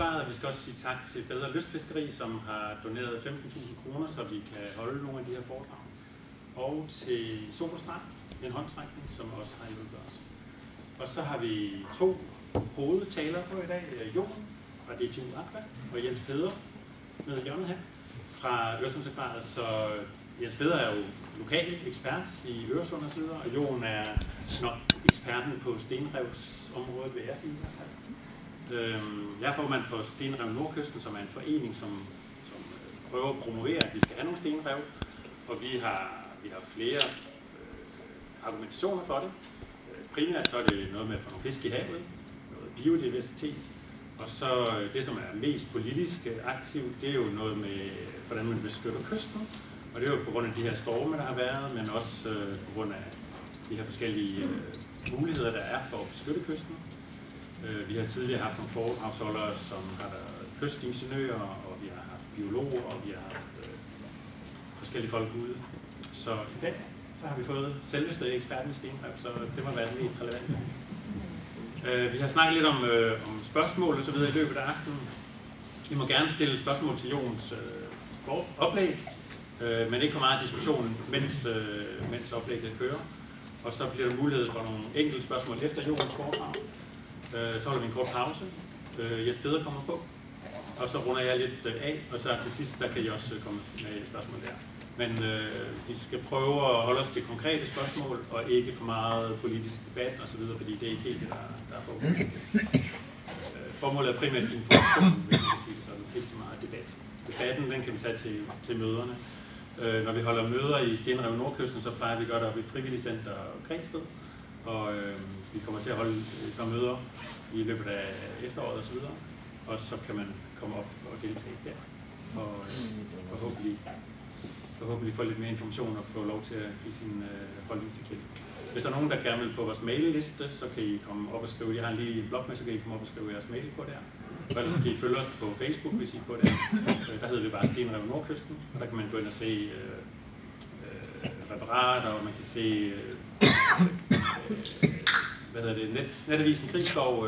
Øresundsakvariet. Vi skal også sige tak til Bedre Lystfiskeri, som har doneret 15.000 kroner, så vi kan holde nogle af de her foredrag. Og til Sol og Strand, en håndtrækning, som også har hjulpet os. Og så har vi 2 hovedtalere på i dag. Jon fra DTU Aqua og Jens Peder med hjørnet her fra Øresundsakvariet. Så Jens Peder er jo lokal ekspert i Øresund og så videre, og Jon er nok eksperten på stenrevsområdet, vil jeg sige i hvert fald. Jeg er formand for Stenrev Nordkysten, som er en forening, som prøver at promovere, at vi skal have nogle stenrev, og vi har flere argumentationer for det. Primært så er det noget med at få nogle fisk i havet, noget biodiversitet, og så det, som er mest politisk aktivt, det er jo noget med, hvordan man beskytter kysten. Og det er jo på grund af de her storme, der har været, men også på grund af de her forskellige muligheder, der er for at beskytte kysten. Vi har tidligere haft nogle foredragsholdere, som har været kystingeniører, og vi har haft biologer, og vi har haft forskellige folk ude. Så i dag så har vi fået selveste eksperten i stenrev, så det må være det mest relevante. Vi har snakket lidt om spørgsmål og så videre i løbet af aftenen. I må gerne stille spørgsmål til Jons oplæg, men ikke for meget diskussion, mens oplægget kører. Og så bliver der mulighed for nogle enkelte spørgsmål efter Jons foredrag. Så holder vi en kort pause. Jens Peder kommer på, og så runder jeg lidt af, og så til sidst der kan I også komme med spørgsmål der. Men vi skal prøve at holde os til konkrete spørgsmål, og ikke for meget politisk debat osv., fordi det er ikke helt det, der er fokus. Formålet er primært information, hvis man kan sige det sådan, ikke så meget debat. Debatten den kan vi tage til møderne. Når vi holder møder i Stenrev Nordkysten, så plejer vi godt op i Frivilligcenter Græsted, og vi kommer til at holde et par møder i løbet af efteråret osv., og så kan man komme op og deltage der, og forhåbentlig få lidt mere information og få lov til at give sin holdning til kende. Hvis der er nogen, der gerne vil på vores mailliste, så kan I komme op og skrive. Jeg har lige en blog med, så kan I komme op og skrive jeres mail på der. Og ellers kan I følge os på Facebook, hvis I er på der. Der hedder det bare Stenrev Nordkysten, og der kan man gå ind og se referater, og man kan se netavisen Gribskov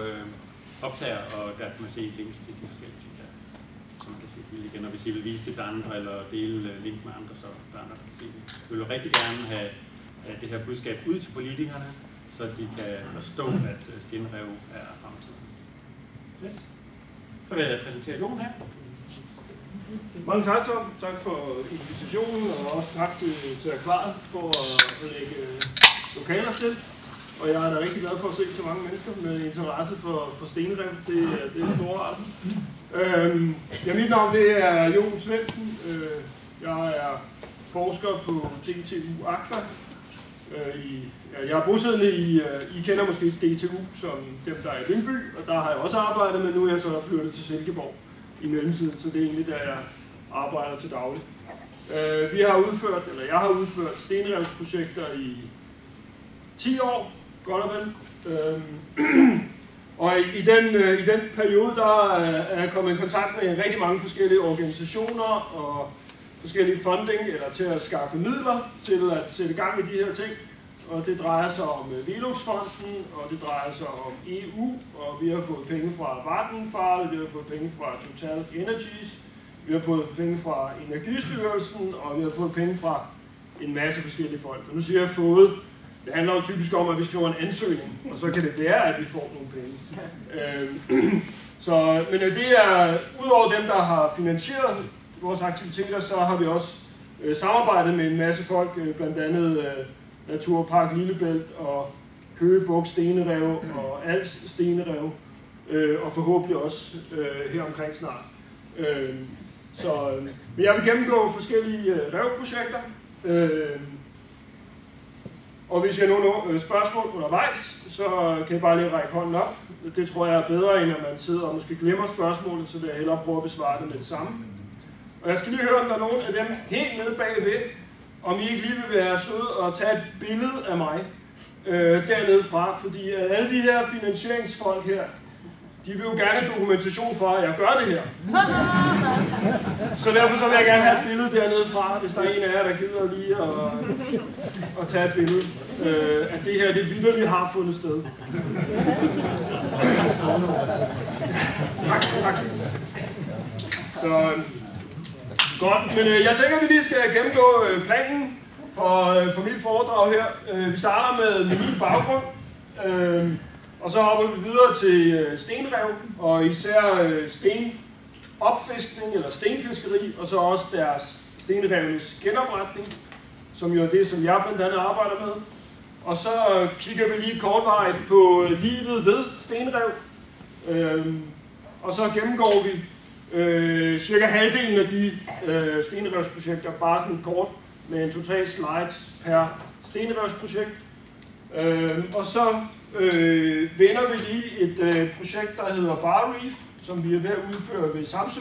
optager, og der kan man se links til de forskellige ting der, så man kan se det igen. Og hvis I vil vise det til andre, eller dele link med andre, så der er andre, der kan se det. Vi vil rigtig gerne have det her budskab ud til politikerne, så de kan forstå, at stenrev er fremtiden. Yes. Så vil jeg præsentere Jon her. Mange tak, Tom. Tak for invitationen, og også tak til akvariet for at lægge lokaler til. Og jeg er da rigtig glad for at se så mange mennesker med interesse for stenrev. Det er storart. Mit navn det er Jon Svendsen. Jeg er forsker på DTU Aqua. Jeg er bosiddende I kender måske DTU som dem, der er i Lyngby, og der har jeg også arbejdet, men nu er jeg så flyttet til Silkeborg i mellemtiden, så det er egentlig der, jeg arbejder til daglig. Jeg har udført stenrevsprojekter i 10 år, godt og vel. Og i den periode, der er jeg kommet i kontakt med rigtig mange forskellige organisationer og forskellige funding, eller til at skaffe midler til at sætte gang i de her ting. Og det drejer sig om Veluxfonden, og det drejer sig om EU, og vi har fået penge fra Vattenfall, vi har fået penge fra Total Energies, vi har fået penge fra Energistyrelsen, og vi har fået penge fra en masse forskellige folk. Og nu siger jeg fået, det handler jo typisk om, at vi skriver en ansøgning, og så kan det være, at vi får nogle penge. Men det er, udover dem, der har finansieret vores aktiviteter, så har vi også samarbejdet med en masse folk, blandt andet Naturpark Lillebælt og Køge Bugt Stenerev og Als Stenerev, og forhåbentlig også her omkring snart. Men jeg vil gennemgå forskellige revprojekter, og hvis jeg har nogle spørgsmål undervejs, så kan jeg bare lige række hånden op. Det tror jeg er bedre, end at man sidder og måske glemmer spørgsmålet, så vil jeg hellere prøve at besvare det med det samme. Og jeg skal lige høre, om der er nogen af dem helt nede bagved, om I ikke lige vil være søde og tage et billede af mig dernede fra, fordi alle de her finansieringsfolk her, de vil jo gerne have dokumentation for, at jeg gør det her. Så derfor så vil jeg gerne have et billede dernede fra, hvis der er en af jer, der gider lige at tage et billede, at det her, det vitterligt har fundet sted. Tak. Så godt, men jeg tænker, at vi lige skal gennemgå planen for mit foredrag her. Vi starter med min baggrund, og så hopper vi videre til stenrev, og især stenopfiskning eller stenfiskeri, og så også deres stenrevenes genopretning, som jo er det, som jeg blandt andet arbejder med. Og så kigger vi lige kortvarigt på livet ved stenrev, og så gennemgår vi cirka halvdelen af de stenrevsprojekter, bare sådan kort med en 2-3 slides per stenrevsprojekt. Og så vender vi lige et projekt, der hedder Bar Reef, som vi er ved at udføre ved Samsø.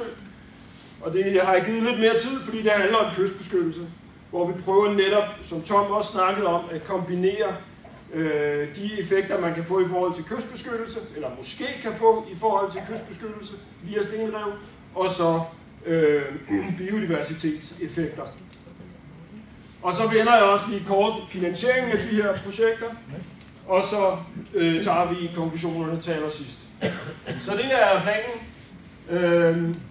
Og det har jeg givet lidt mere tid, fordi det handler om kystbeskyttelse, hvor vi prøver netop, som Tom også snakkede om, at kombinere de effekter, man kan få i forhold til kystbeskyttelse, eller måske kan få i forhold til kystbeskyttelse via stenrev, og så biodiversitetseffekter. Og så vender jeg også lige kort finansieringen af de her projekter, og så tager vi konklusionerne til allersidst. Så det er planen.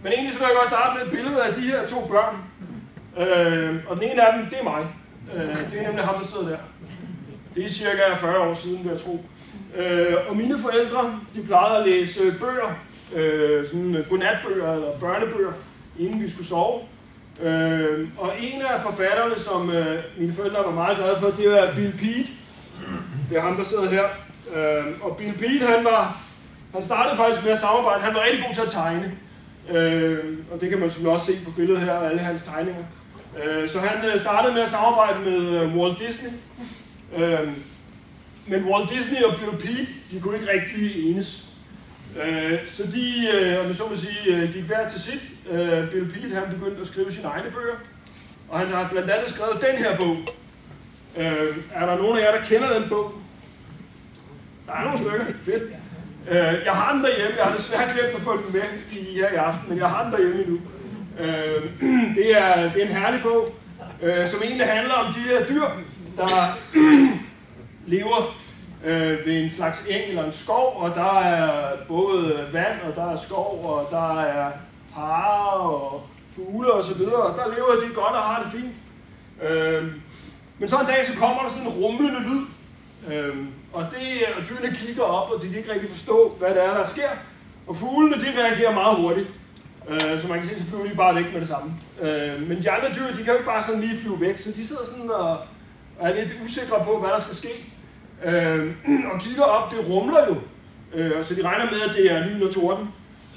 Men egentlig så vil jeg godt starte med et billede af de her 2 børn. Og den ene af dem, det er mig. Det er nemlig ham, der sidder der. Det er cirka 40 år siden, vil jeg tro. Og mine forældre, de plejede at læse bøger, sådan godnatbøger eller børnebøger, inden vi skulle sove. Og en af forfatterne, som mine forældre var meget glade for, det var Bill Peet. Det er ham, der sidder her. Og Bill Peet, han startede faktisk med at samarbejde. Han var rigtig god til at tegne. Og det kan man selvfølgelig også se på billedet her, alle hans tegninger. Så han startede med at samarbejde med Walt Disney. Men Walt Disney og Bill Peet, de kunne ikke rigtig enes. Så de, om jeg så må sige, gik hver til sit. Bill Peet, han begyndte at skrive sine egne bøger. Og han har blandt andet skrevet den her bog. Er der nogen af jer, der kender den bog? Der er nogle stykker. Fedt. Jeg har den derhjemme. Jeg har desværre glemt at få den med her i aften, men jeg har den derhjemme endnu. Det er en herlig bog, som egentlig handler om de her dyr, der lever ved en slags eng eller en skov, og der er både vand, og der er skov, og der er harer og fugle og så videre, og der lever de godt og har det fint. Men så en dag, så kommer der sådan en rumlende lyd, og dyrene kigger op, og de kan ikke rigtig forstå, hvad det er, der sker. Og fuglene, de reagerer meget hurtigt, så man kan se selvfølgelig bare væk med det samme. Men de andre dyr, de kan jo ikke bare sådan lige flyve væk, så de sidder sådan og er lidt usikre på, hvad der skal ske. Og kigger op, det rumler jo, så de regner med, at det er lyn og torden.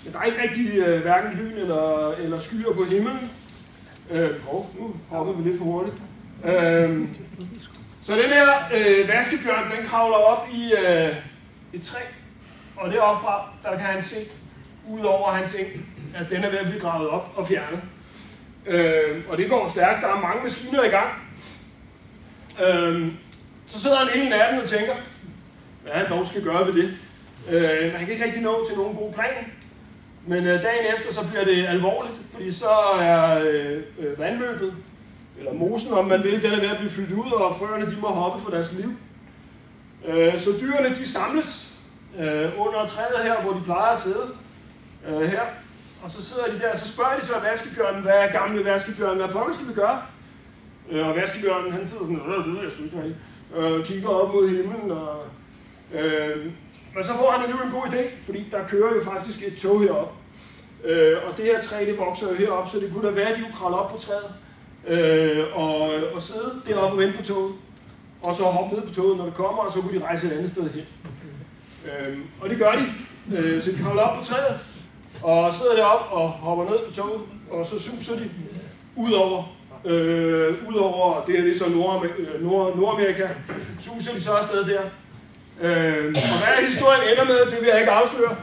Men der er ikke rigtig hverken lyn eller skyer på himlen. Nu hopper vi lidt for hurtigt. Så den her vaskebjørn, den kravler op i et træ, og deroppe fra, der kan han se ud over hans eng, at den er ved at blive gravet op og fjernet. Og det går stærkt, der er mange maskiner i gang. Så sidder han hele natten og tænker, hvad han dog skal gøre ved det. Han kan ikke rigtig nå til nogen god plan. Men dagen efter, så bliver det alvorligt, fordi så er vandløbet, eller mosen, om man vil, den er ved at blive fyldt ud, og frøerne, de må hoppe for deres liv. Så dyrene, de samles under træet her, hvor de plejer at sidde her. Og så sidder de der, og så spørger de så vaskebjørnen, hvad er gamle vaskebjørnen, hvad pokker skal vi gøre? Og vaskebjørnen, han sidder sådan, det ved jeg sgu ikke rigtig, og kigger op mod himlen, og men så får han alligevel en god idé, fordi der kører jo faktisk et tog herop. Og det her træ, det vokser jo herop, så det kunne da være, at de kunne kravle op på træet og sidde deroppe og vente på toget. Og så hoppe ned på toget, når det kommer, og så kunne de rejse et andet sted hen. Og det gør de. Så de kravler op på træet, og sidder deroppe og hopper ned på toget, og så suser de ud over det her, det er så Nordamerika, suser de så afsted der. Og hvad historien ender med, det vil jeg ikke afsløre.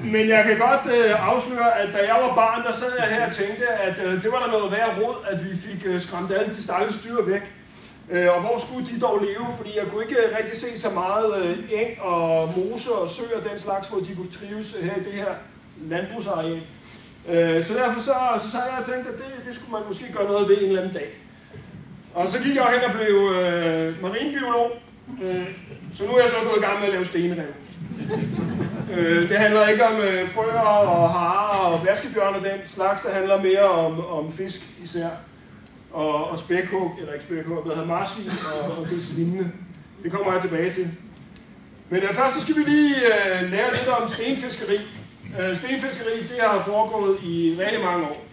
Men jeg kan godt afsløre, at da jeg var barn, der sad jeg her og tænkte, at det var der noget værd råd, at vi fik skræmt alle de stakkels dyr væk. Og hvor skulle de dog leve? Fordi jeg kunne ikke rigtig se så meget eng og mose og sø og den slags, hvor de kunne trives her i det her landbrugsareal. Så derfor så sad jeg og tænkte, at det skulle man måske gøre noget ved en eller anden dag. Og så gik jeg hen og blev marinbiolog. Så nu er jeg så gået i gang med at lave stenrev. Det handler ikke om frøer og harer og vaskebjørn og den slags. Det handler mere om fisk især. Og spækhug, eller ikke spækhug, hvad hedder marsvin og det lignende. Det kommer jeg tilbage til. Men først så skal vi lige lære lidt om stenfiskeri. Stenfiskeri, det har foregået i rigtig mange år.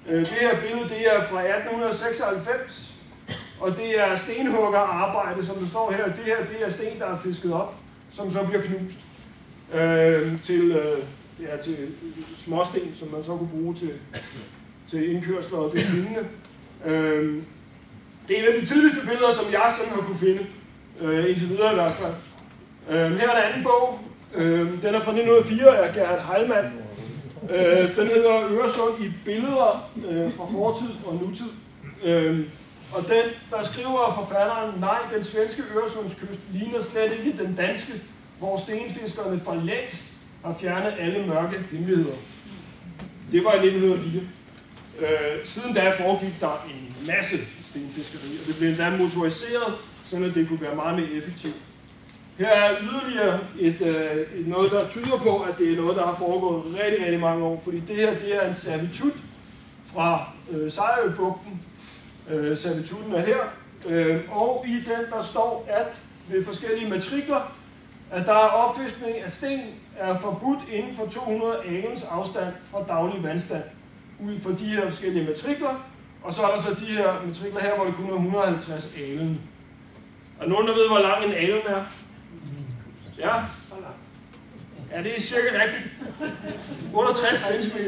Det her billede, det er fra 1896, og det er stenhuggerarbejde, som der står her. Det her, det er sten, der er fisket op, som så bliver knust til småsten, som man så kunne bruge til indkørsler og det lignende. Det er en af de tidligste billeder, som jeg sådan har kunne finde, indtil videre i hvert fald. Her er en anden bog. Den er fra 1904 af Gerhard Heilmann. Den hedder Øresund i billeder fra fortid og nutid. Og den, der skriver forfatteren, nej, den svenske Øresundskyst ligner slet ikke den danske, hvor stenfiskerne for længst har fjernet alle mørke hemmeligheder. Det var i 1904. Siden da foregik der en masse stenfiskeri, og det blev endda motoriseret, så det kunne være meget mere effektivt. Her er yderligere noget, der tyder på, at det er noget, der har foregået rigtig, rigtig mange år, fordi det her, det er en servitut fra Sejerøbugten. Servitutten er her, og i den, der står, at ved forskellige matrikler, at der er opfiskning af sten er forbudt inden for 200 alens afstand fra daglig vandstand, ud fra de her forskellige matrikler, og så er der så de her matrikler her, hvor det kun er 150 alen. Er nogen, der ved, hvor lang en alen er? Ja? Ja, det er cirka rigtigt. 68 cm.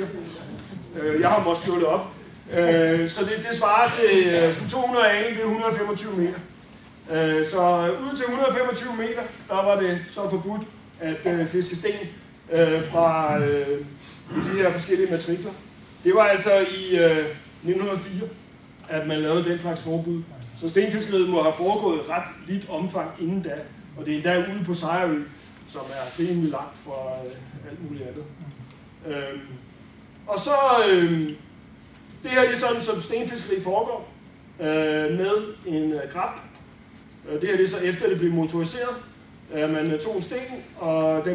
Jeg har måttet slå det op. Så det svarer til 200 alen, det er 125 meter. Så ud til 125 meter, der var det så forbudt at fiske sten fra de her forskellige matrikler. Det var altså i 1904, at man lavede den slags forbud. Så stenfiskeriet må have foregået ret vidt omfang inden da, og det er endda ude på Sejerø, som er rimelig langt fra alt muligt andet. Og så, det her er sådan, som stenfiskeri foregår, med en grab. Det her er så efter det blev motoriseret. Man tog en sten, og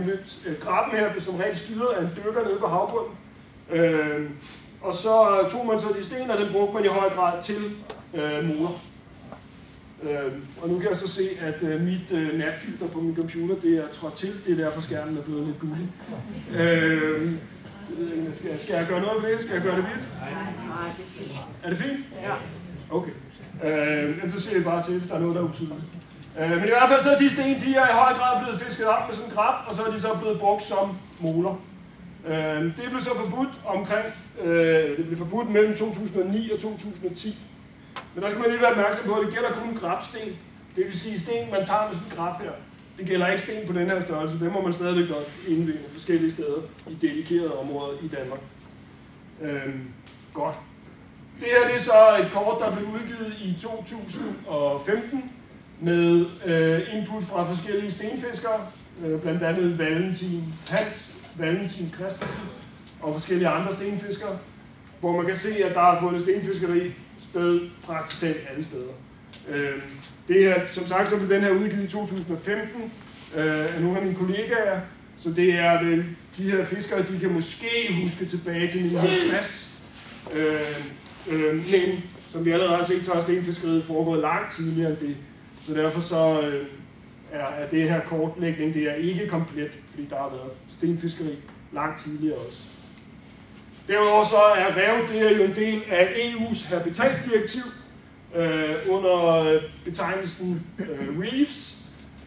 grabben her blev som regel styret af en dykker nede på havbunden. Og så tog man så de sten, og den brugte man i høj grad til moler. Og nu kan jeg så se, at mit natfilter på min computer, det er trådt til. Det er derfor skærmen er blevet lidt gullig. Skal jeg gøre noget ved det? Skal jeg gøre det hvidt? Nej, det er fint. Er det fint? Ja. Okay. Så ser jeg bare til, hvis der er noget, der er utydeligt. Men i hvert fald så er de sten, de er i høj grad blevet fisket op med sådan en grab, og så er de så blevet brugt som moler. Det blev så forbudt det blev forbudt mellem 2009 og 2010. Men der skal man lige være opmærksom på, at det gælder kun grabsten. Det vil sige sten, man tager med sådan en grab her. Det gælder ikke sten på den her størrelse. Det må man stadigvæk godt indvinde forskellige steder i dedikerede områder i Danmark. Godt. Det her det er så et kort, der blev udgivet i 2015 med input fra forskellige stenfiskere, blandt andet Valentin Christensen og forskellige andre stenfiskere, hvor man kan se, at der er fundet stenfiskeri sted praktisk talt alle steder. Det her, som sagt, så blev den her udgivet i 2015 af nogle af mine kollegaer, så det er vel de her fiskere, de kan måske huske tilbage til 1960, men som vi allerede har set, så har stenfiskeriet foregået langt tidligere end det, så derfor så er det her kortlægning, det er ikke komplet, fordi der har været stenfiskeri langt tidligere også. Derudover så er rev, det er jo en del af EU's habitatdirektiv under betegnelsen reefs,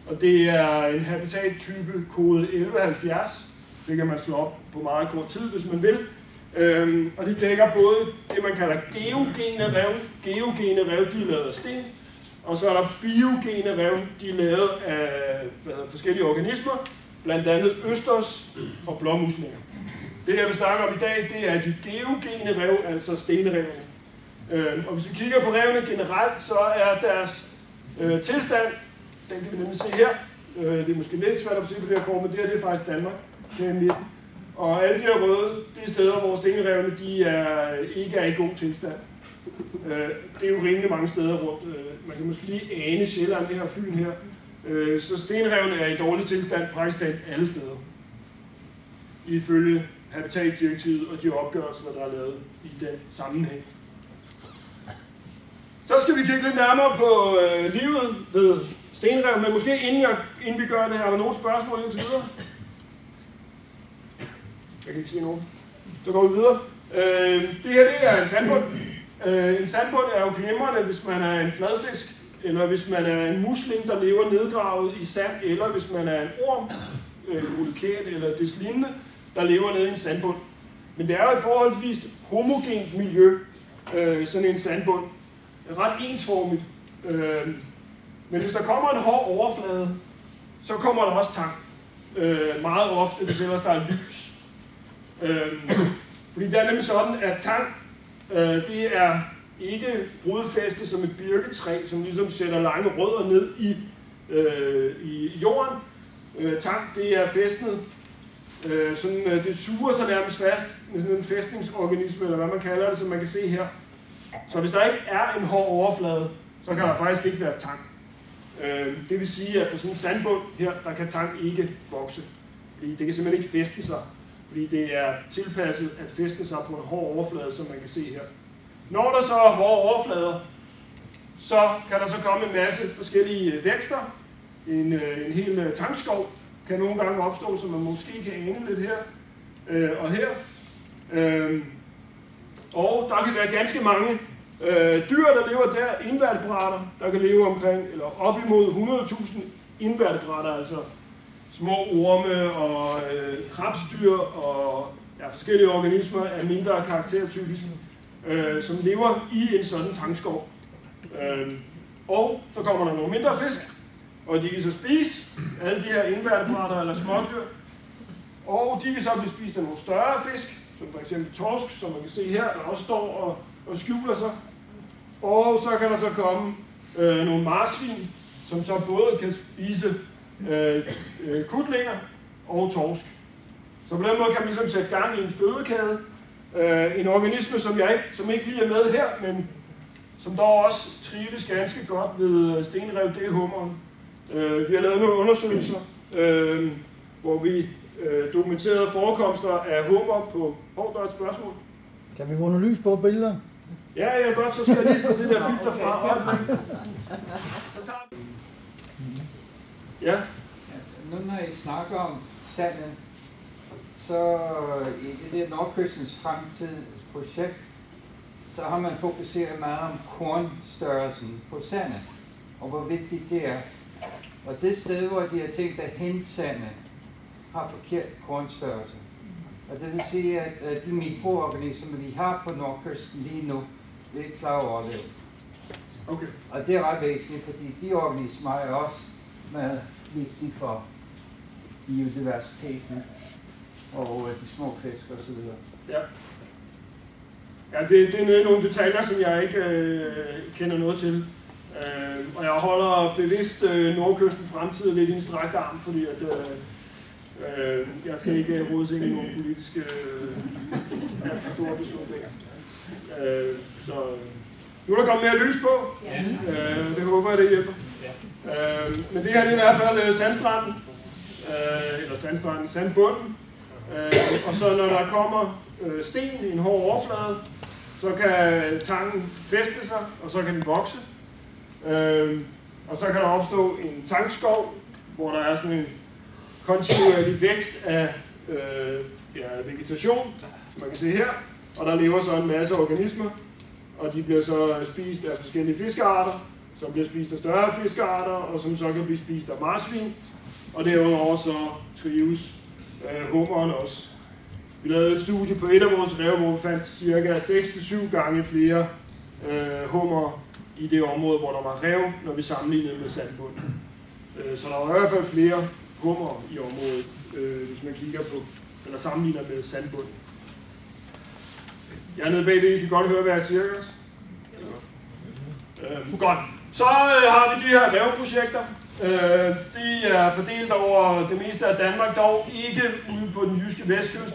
og det er en habitattype kode 1170. Det kan man slå op på meget kort tid, hvis man vil. Og det dækker både det, man kalder geogene rev. Geogene rev, de er lavet af sten, og så er der biogene rev, de er lavet af forskellige organismer, blandt andet østers og blåmuslinger. Det her, vi snakker om i dag, det er de geogene rev, altså stenrevene. Og hvis vi kigger på revene generelt, så er deres tilstand, den kan vi nemlig se her. Det er måske lidt svært at se på det her kort, men det her det er faktisk Danmark. Det er midten. Og alle de her røde, det er steder, hvor stenrevene de ikke er i god tilstand. Det er jo rimelig mange steder rundt. Man kan måske lige ane Sjælland her og Fyn her. Så stenrevene er i dårlig tilstand praktisk talt alle steder. ifølge Habitatdirektivet og de opgørelser, der er lavet i den sammenhæng. Så skal vi kigge lidt nærmere på livet ved stenrev, men måske inden vi gør det, er der nogle spørgsmål indtil videre? Jeg kan ikke se nogen. Så går vi videre. Det her det er en sandbund. En sandbund er jo glimrende, hvis man er en fladfisk, eller hvis man er en musling, der lever nedgravet i sand, eller hvis man er en orm, polykat eller deslignende, der lever nede i en sandbund. Men det er jo et forholdsvis homogent miljø, sådan en sandbund. Ret ensformigt. Men hvis der kommer en hård overflade, så kommer der også tang. Meget ofte, hvis ellers der er lys. Fordi det er nemlig sådan, at tang, det er ikke rodfæstet som et birketræ, som ligesom sætter lange rødder ned i jorden. Tang, det er fæstnet. Det suger sig nærmest fast med sådan en fæstningsorganisme, eller hvad man kalder det, som man kan se her. Så hvis der ikke er en hård overflade, så kan der faktisk ikke være tang. Det vil sige, at på sådan en sandbund her, der kan tang ikke vokse. Fordi det kan simpelthen ikke fæste sig, fordi det er tilpasset at fæste sig på en hård overflade, som man kan se her. Når der så er hårde overflader, så kan der så komme en masse forskellige vækster. En hel tangskov kan nogle gange opstå, som man måske kan ane lidt her og her. Og der kan være ganske mange dyr, der lever der, invertebrater, der kan leve omkring, eller op imod 100.000 invertebrater, altså små orme og krebsdyr og forskellige organismer af mindre karakter typisk, som lever i en sådan tangskov. Og så kommer der nogle mindre fisk, og de kan så spise alle de her invertebrater eller smådyr, og de kan så blive spist af nogle større fisk, som for eksempel torsk, som man kan se her, der også står og skjuler sig. Og så kan der så komme nogle marsvin, som så både kan spise kutlinger og torsk. Så på den måde kan man ligesom sætte gang i en fødekæde. En organisme, som ikke lige er med her, men som dog også trives ganske godt ved stenrev, det er hummeren. Vi har lavet nogle undersøgelser, hvor vi dokumenterede forekomster af hummer på... Der er et spørgsmål. Kan vi få noget lys på billeder? Ja, godt, så skal jeg lige slå det der filter fra. Så tager vi. Ja. Nu når I snakker om sandet, så i det der Nordkystens fremtidsprojekt, så har man fokuseret meget om kornstørrelsen på sandet, og hvor vigtigt det er. Og det sted, hvor de har tænkt at hente sandet, har forkert kornstørrelse. Og det vil sige, at de mikroorganismer, vi har på Nordkysten lige nu, vi er ikke klar over det. Okay. Og det er ret væsentligt, fordi de organismer er også meget vigtige for biodiversiteten og de små fisk og så videre. Ja. Ja, det er nogle detaljer, som jeg ikke kender noget til. Og jeg holder bevidst Nordkysten fremtid lidt i en strakt arm, fordi at jeg skal ikke rodes ind i nogle politiske store beslutninger. Så nu er der kommet mere lys på. Det håber jeg, det hjælper. Men det her det er i hvert fald sandstranden, eller sandbunden. Og så når der kommer sten i en hård overflade, så kan tangen fæste sig, og så kan den vokse. Og så kan der opstå en tangskov, hvor der er sådan en kontinuerlig vækst af vegetation, som man kan se her. Og der lever så en masse organismer, og de bliver så spist af forskellige fiskearter, som bliver spist af større fiskearter, og som så kan blive spist af marsvin. Og derudover så trives hummeren også. Vi lavede et studie på et af vores rev, hvor vi fandt cirka 6-7 gange flere hummer i det område, hvor der var rev, når vi sammenlignede med sandbunden. Så der var i hvert fald flere hummer i området, hvis man kigger på, eller sammenligner med sandbunden. Jeg er nede bagved, I kan godt høre, hvad jeg siger også. Godt. Så har vi de her revprojekter. De er fordelt over det meste af Danmark, dog ikke ude på den jyske vestkyst.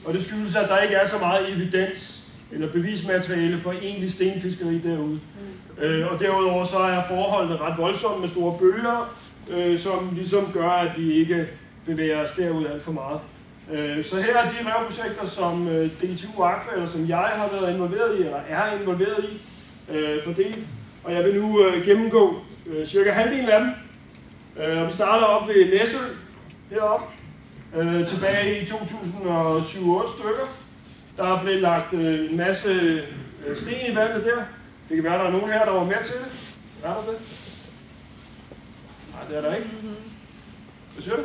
Og det skyldes, at der ikke er så meget evidens eller bevismateriale for egentlig stenfiskeri derude. Og derudover så er forholdene ret voldsomme med store bølger, som ligesom gør, at vi ikke bevæger os derud alt for meget. Så her er de revprojekter, som DTU Aqua, eller som jeg har været involveret i, eller er involveret i, fordelt. Og jeg vil nu gennemgå cirka halvdelen af dem. Vi starter op ved Læsø, heroppe, tilbage i 2007-2008 stykker. Der er blevet lagt en masse sten i vandet der. Det kan være, der er nogen her, der var med til det. Er der det? Nej, det er der ikke. Hvad siger du?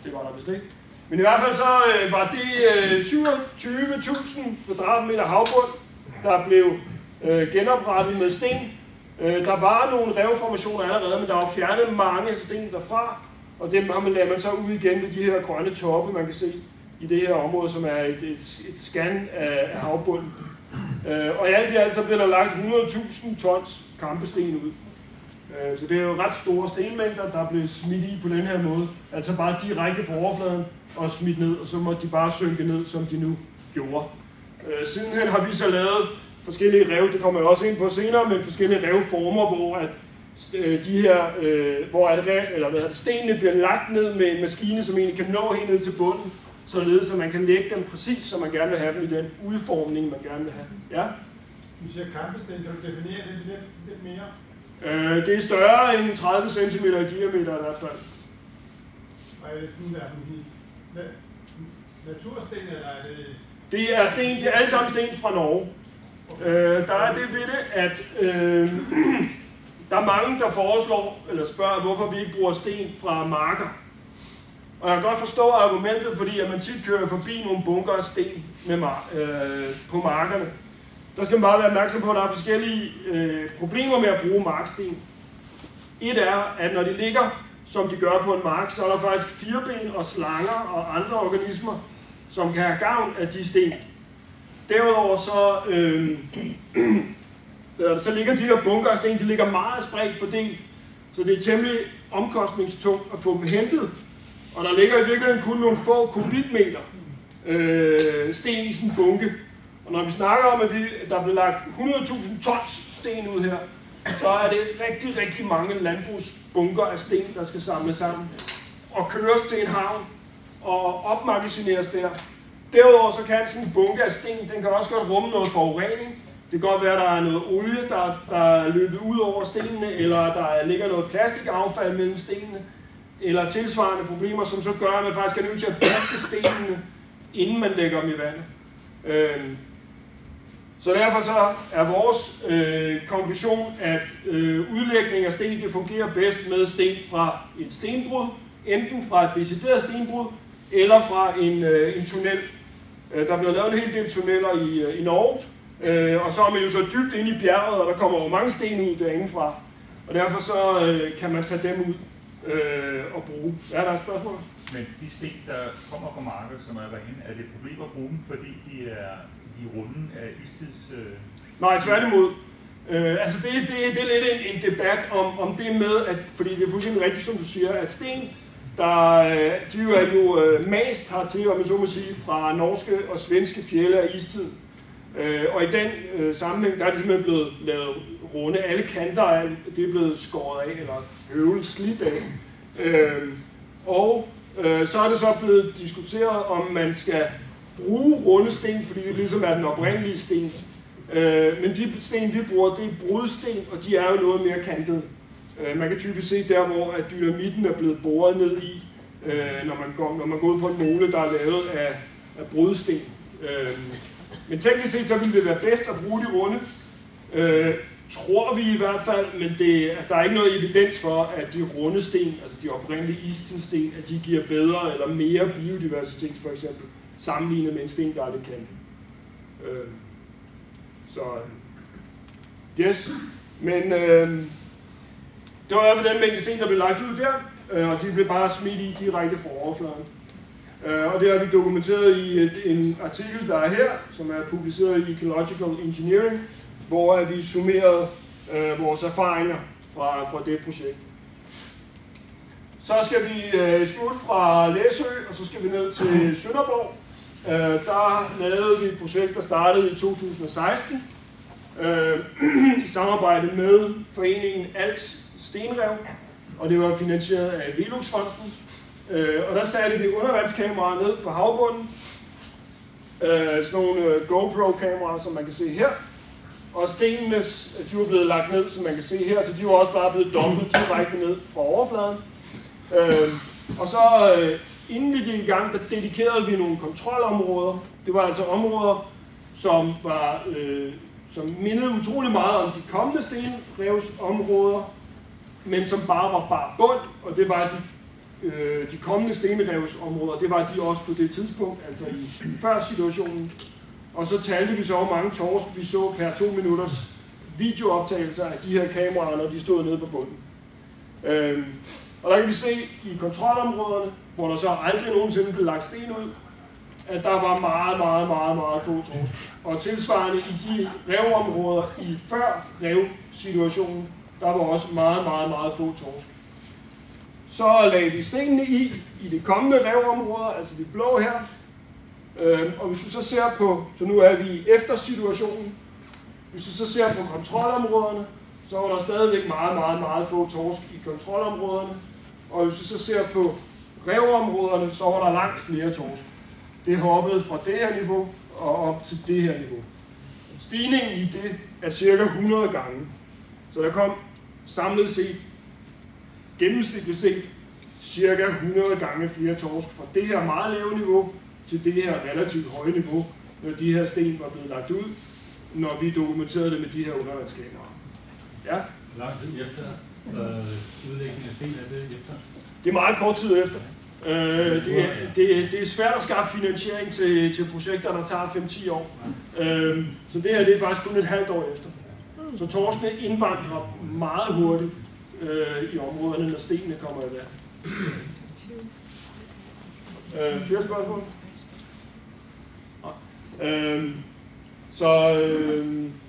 Det var der vist ikke. Men i hvert fald så var det 27.000 kvadratmeter havbund, der blev genoprettet med sten. Der var nogle revformationer allerede, men der var fjernet mange sten derfra, og dem lader man så ud igen ved de her grønne toppe, man kan se i det her område, som er et scan af havbunden. Og i alt i alt så bliver der lagt 100.000 tons kampesten ud. Så det er jo ret store stenmængder, der blev smidt i på den her måde. Altså bare direkte fra overfladen og smidt ned, og så måtte de bare synke ned, som de nu gjorde. Sidenhen har vi så lavet forskellige rev, det kommer jeg også ind på senere, men forskellige revformer, hvor at de her, stenene bliver lagt ned med en maskine, som egentlig kan nå helt ned til bunden, således at man kan lægge dem præcis, som man gerne vil have dem i den udformning, man gerne vil have. Ja? Hvis jeg kampesten, kan du definere det lidt mere? Det er større end 30 cm i diameter i hvert fald. Og er det sådan der, natursten, eller er det... Det er sten, det er alle sammen sten fra Norge. Der er det ved det, at der er mange, der foreslår, eller spørger, hvorfor vi ikke bruger sten fra marker. Og jeg kan godt forstå argumentet, fordi at man tit kører forbi nogle bunker af sten med på markerne. Der skal man bare være opmærksom på, at der er forskellige problemer med at bruge marksten. Et er, at når de ligger, som de gør på en mark, så er der faktisk firben og slanger og andre organismer, som kan have gavn af de sten. Derudover så ligger de her bunker af sten, de ligger meget spredt fordelt, så det er temmelig omkostningstungt at få dem hentet. Og der ligger i virkeligheden kun nogle få kubikmeter sten i sådan en bunke. Og når vi snakker om, at der bliver lagt 100.000 tons sten ud her, så er det rigtig, rigtig mange landbrugsbunker af sten, der skal samles sammen og køres til en havn og opmagasineres der. Derudover så kan sådan en bunke af sten, den kan også godt rumme noget forurening. Det kan godt være, at der er noget olie, der er løbet ud over stenene, eller der ligger noget plastikaffald mellem stenene, eller tilsvarende problemer, som så gør, at man faktisk er nødt til at vaske stenene, inden man lægger dem i vandet. Så derfor så er vores konklusion, at udlægning af sten det fungerer bedst med sten fra et stenbrud, enten fra et decideret stenbrud, eller fra en tunnel. Der bliver lavet en hel del tunneller i Norge, og så er man jo så dybt inde i bjerget, og der kommer jo mange sten ud derindefra. Og derfor så kan man tage dem ud og bruge. Er der et spørgsmål? Men de sten, der kommer fra marker, som er rene, er det et problem at bruge dem, fordi de er runde af istids... Nej, tværtimod. Altså det er lidt en debat om det med, at, fordi det er fuldstændig rigtigt, som du siger, at sten, de er jo mast hertil, om man så må sige, fra norske og svenske fjelde af istid. Og i den sammenhæng, der er de simpelthen blevet lavet runde. Alle kanter af det er blevet skåret af, eller høvlet slidt af. Så er det så blevet diskuteret, om man skal bruge runde sten, fordi det ligesom er den oprindelige sten. Men de sten, vi bruger, det er brudsten, og de er jo noget mere kantede. Man kan typisk se der, hvor at dynamitten er blevet boret ned i, når man går ud på en mole, der er lavet af brudsten. Men teknisk set, så ville det være bedst at bruge de runde. Tror vi i hvert fald, men der er ikke noget evidens for, at de runde sten, altså de oprindelige istidssten, at de giver bedre eller mere biodiversitet for eksempel, sammenlignet med en sten, der er lidt kantet. Yes. Men det var i hvert fald den mængde sten, der blev lagt ud der, og de blev bare smidt i direkte fra overfladen. Og det har vi dokumenteret i en artikel, der er her, som er publiceret i Ecological Engineering, hvor vi summerede vores erfaringer fra det projekt. Så skal vi smutte fra Læsø, og så skal vi ned til Sønderborg. Der lavede vi et projekt, der startede i 2016, i samarbejde med foreningen Als Stenrev, og det var finansieret af Veluxfonden. Og der satte vi undervandskameraer ned på havbunden. Sådan nogle GoPro-kameraer, som man kan se her. Og stenene, de var blevet lagt ned, som man kan se her, så de var også bare blevet dumpet direkte ned fra overfladen. Og så inden vi gik i gang, der dedikerede vi nogle kontrolområder. Det var altså områder, som som mindede utrolig meget om de kommende stenrevsområder, men som bare var bund, og det var de kommende stenrevsområder, det var de også på det tidspunkt, altså i før situationen. Og så talte vi så, hvor mange torsk vi så per 2 minutters videooptagelser af de her kameraer, når de stod nede på bunden. Og der kan vi se i kontrolområderne, hvor der så aldrig nogensinde blev lagt sten ud, at der var meget få torsk. Og tilsvarende i de revområder i før revsituationen, der var også meget få torsk. Så lagde vi stenene i de kommende revområder, altså de blå her. Og hvis vi så ser på, så nu er vi efter situationen, hvis vi så ser på kontrolområderne, så var der stadigvæk meget få torsk i kontrolområderne. Og hvis vi så ser på revområderne, så var der langt flere torsk. Det hoppede fra det her niveau og op til det her niveau. Stigningen i det er cirka 100 gange. Så der kom samlet set, gennemsnitligt set, cirka 100 gange flere torsk fra det her meget lave niveau til det her relativt høje niveau, når de her sten var blevet lagt ud, når vi dokumenterede det med de her undervandskameraer. Ja? Hvor lang tid efter udlægning af sten er det efter? Det er meget kort tid efter. Det er svært at skaffe finansiering til projekter, der tager 5-10 år. Så det her det er faktisk kun et halvt år efter. Så torskene indvandrer meget hurtigt i områderne, når stenene kommer i vand. Flere spørgsmål?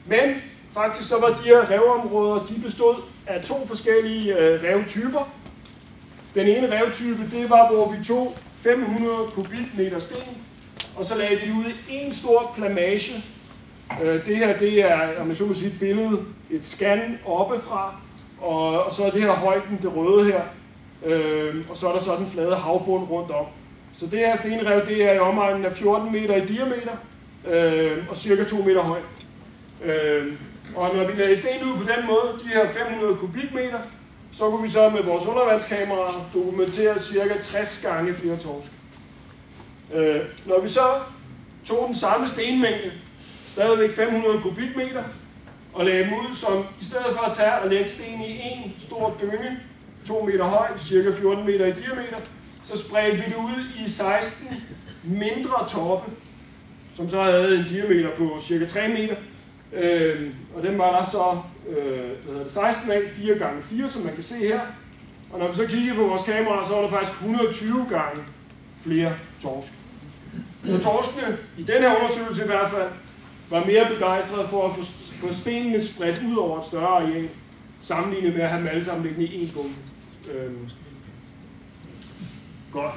Men faktisk så var de her revområder, de bestod af 2 forskellige revtyper. Den ene revtype, det var, hvor vi tog 500 kubikmeter sten, og så lagde vi ud i en stor plamage. Det her, det er, om jeg så må sige, et billede, et scan oppefra, og så er det her højden, det røde her, og så er der så den flade havbund rundt om. Så det her stenrev, det er i omegnen af 14 meter i diameter, og cirka 2 meter højt. Og når vi lagde sten ud på den måde, de her 500 kubikmeter, så kunne vi så med vores undervandskameraer dokumentere cirka 60 gange flere torsk. Når vi så tog den samme stenmængde, stadigvæk 500 kubikmeter, og lagde dem ud, som i stedet for at tage og lægge sten i en stor dynge, 2 meter høj, cirka 14 meter i diameter, så spredte vi det ud i 16 mindre toppe, som så havde en diameter på cirka 3 meter. Og den var der så 16 af, 4 gange 4, som man kan se her. Og når vi så kiggede på vores kamera, så var der faktisk 120 gange flere torsk. Så torskene, i den her undersøgelse i hvert fald, var mere begejstrede for at få stenene spredt ud over et større areal, sammenlignet med at have dem alle sammen liggende i en bunke. Godt.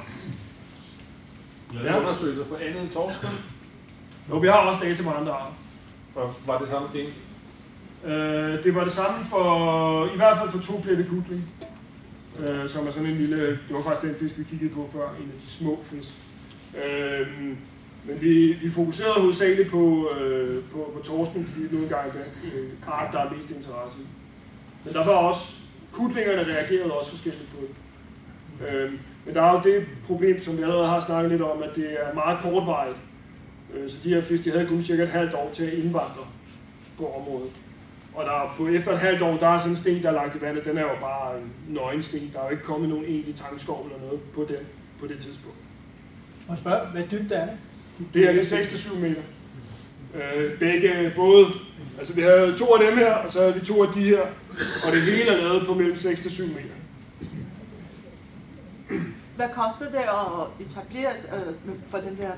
Ja. Undersøgelser på andet end torsken? Jo, vi har også data på andre arter. Var det samme sten? Det var det samme for, i hvert fald for toplettet kutling, som er sådan en lille, det var faktisk den fisk, vi kiggede på før, en af de små fisk. Men vi fokuserede hovedsageligt på torsken, fordi det er nu engang den art, der er mest interesse i. Men der var også, kutlingerne reagerede også forskelligt på det. Men der er jo det problem, som vi allerede har snakket lidt om, at det er meget kortvarigt. Så de her fisk, de havde kun cirka et halvt år til at indvandre på området. Og efter et halvt år, der er sådan en sten, der er lagt i vandet, den er jo bare en nøgensten. Der er jo ikke kommet nogen egentlig tangskov eller noget på det tidspunkt. Og spørg, hvad dybt er det? Det her det er 6-7 meter. Begge, både, altså vi havde 2 af dem her, og så havde vi 2 af de her, og det hele er lavet på mellem 6-7 meter. Hvad kostede det at etablere for den der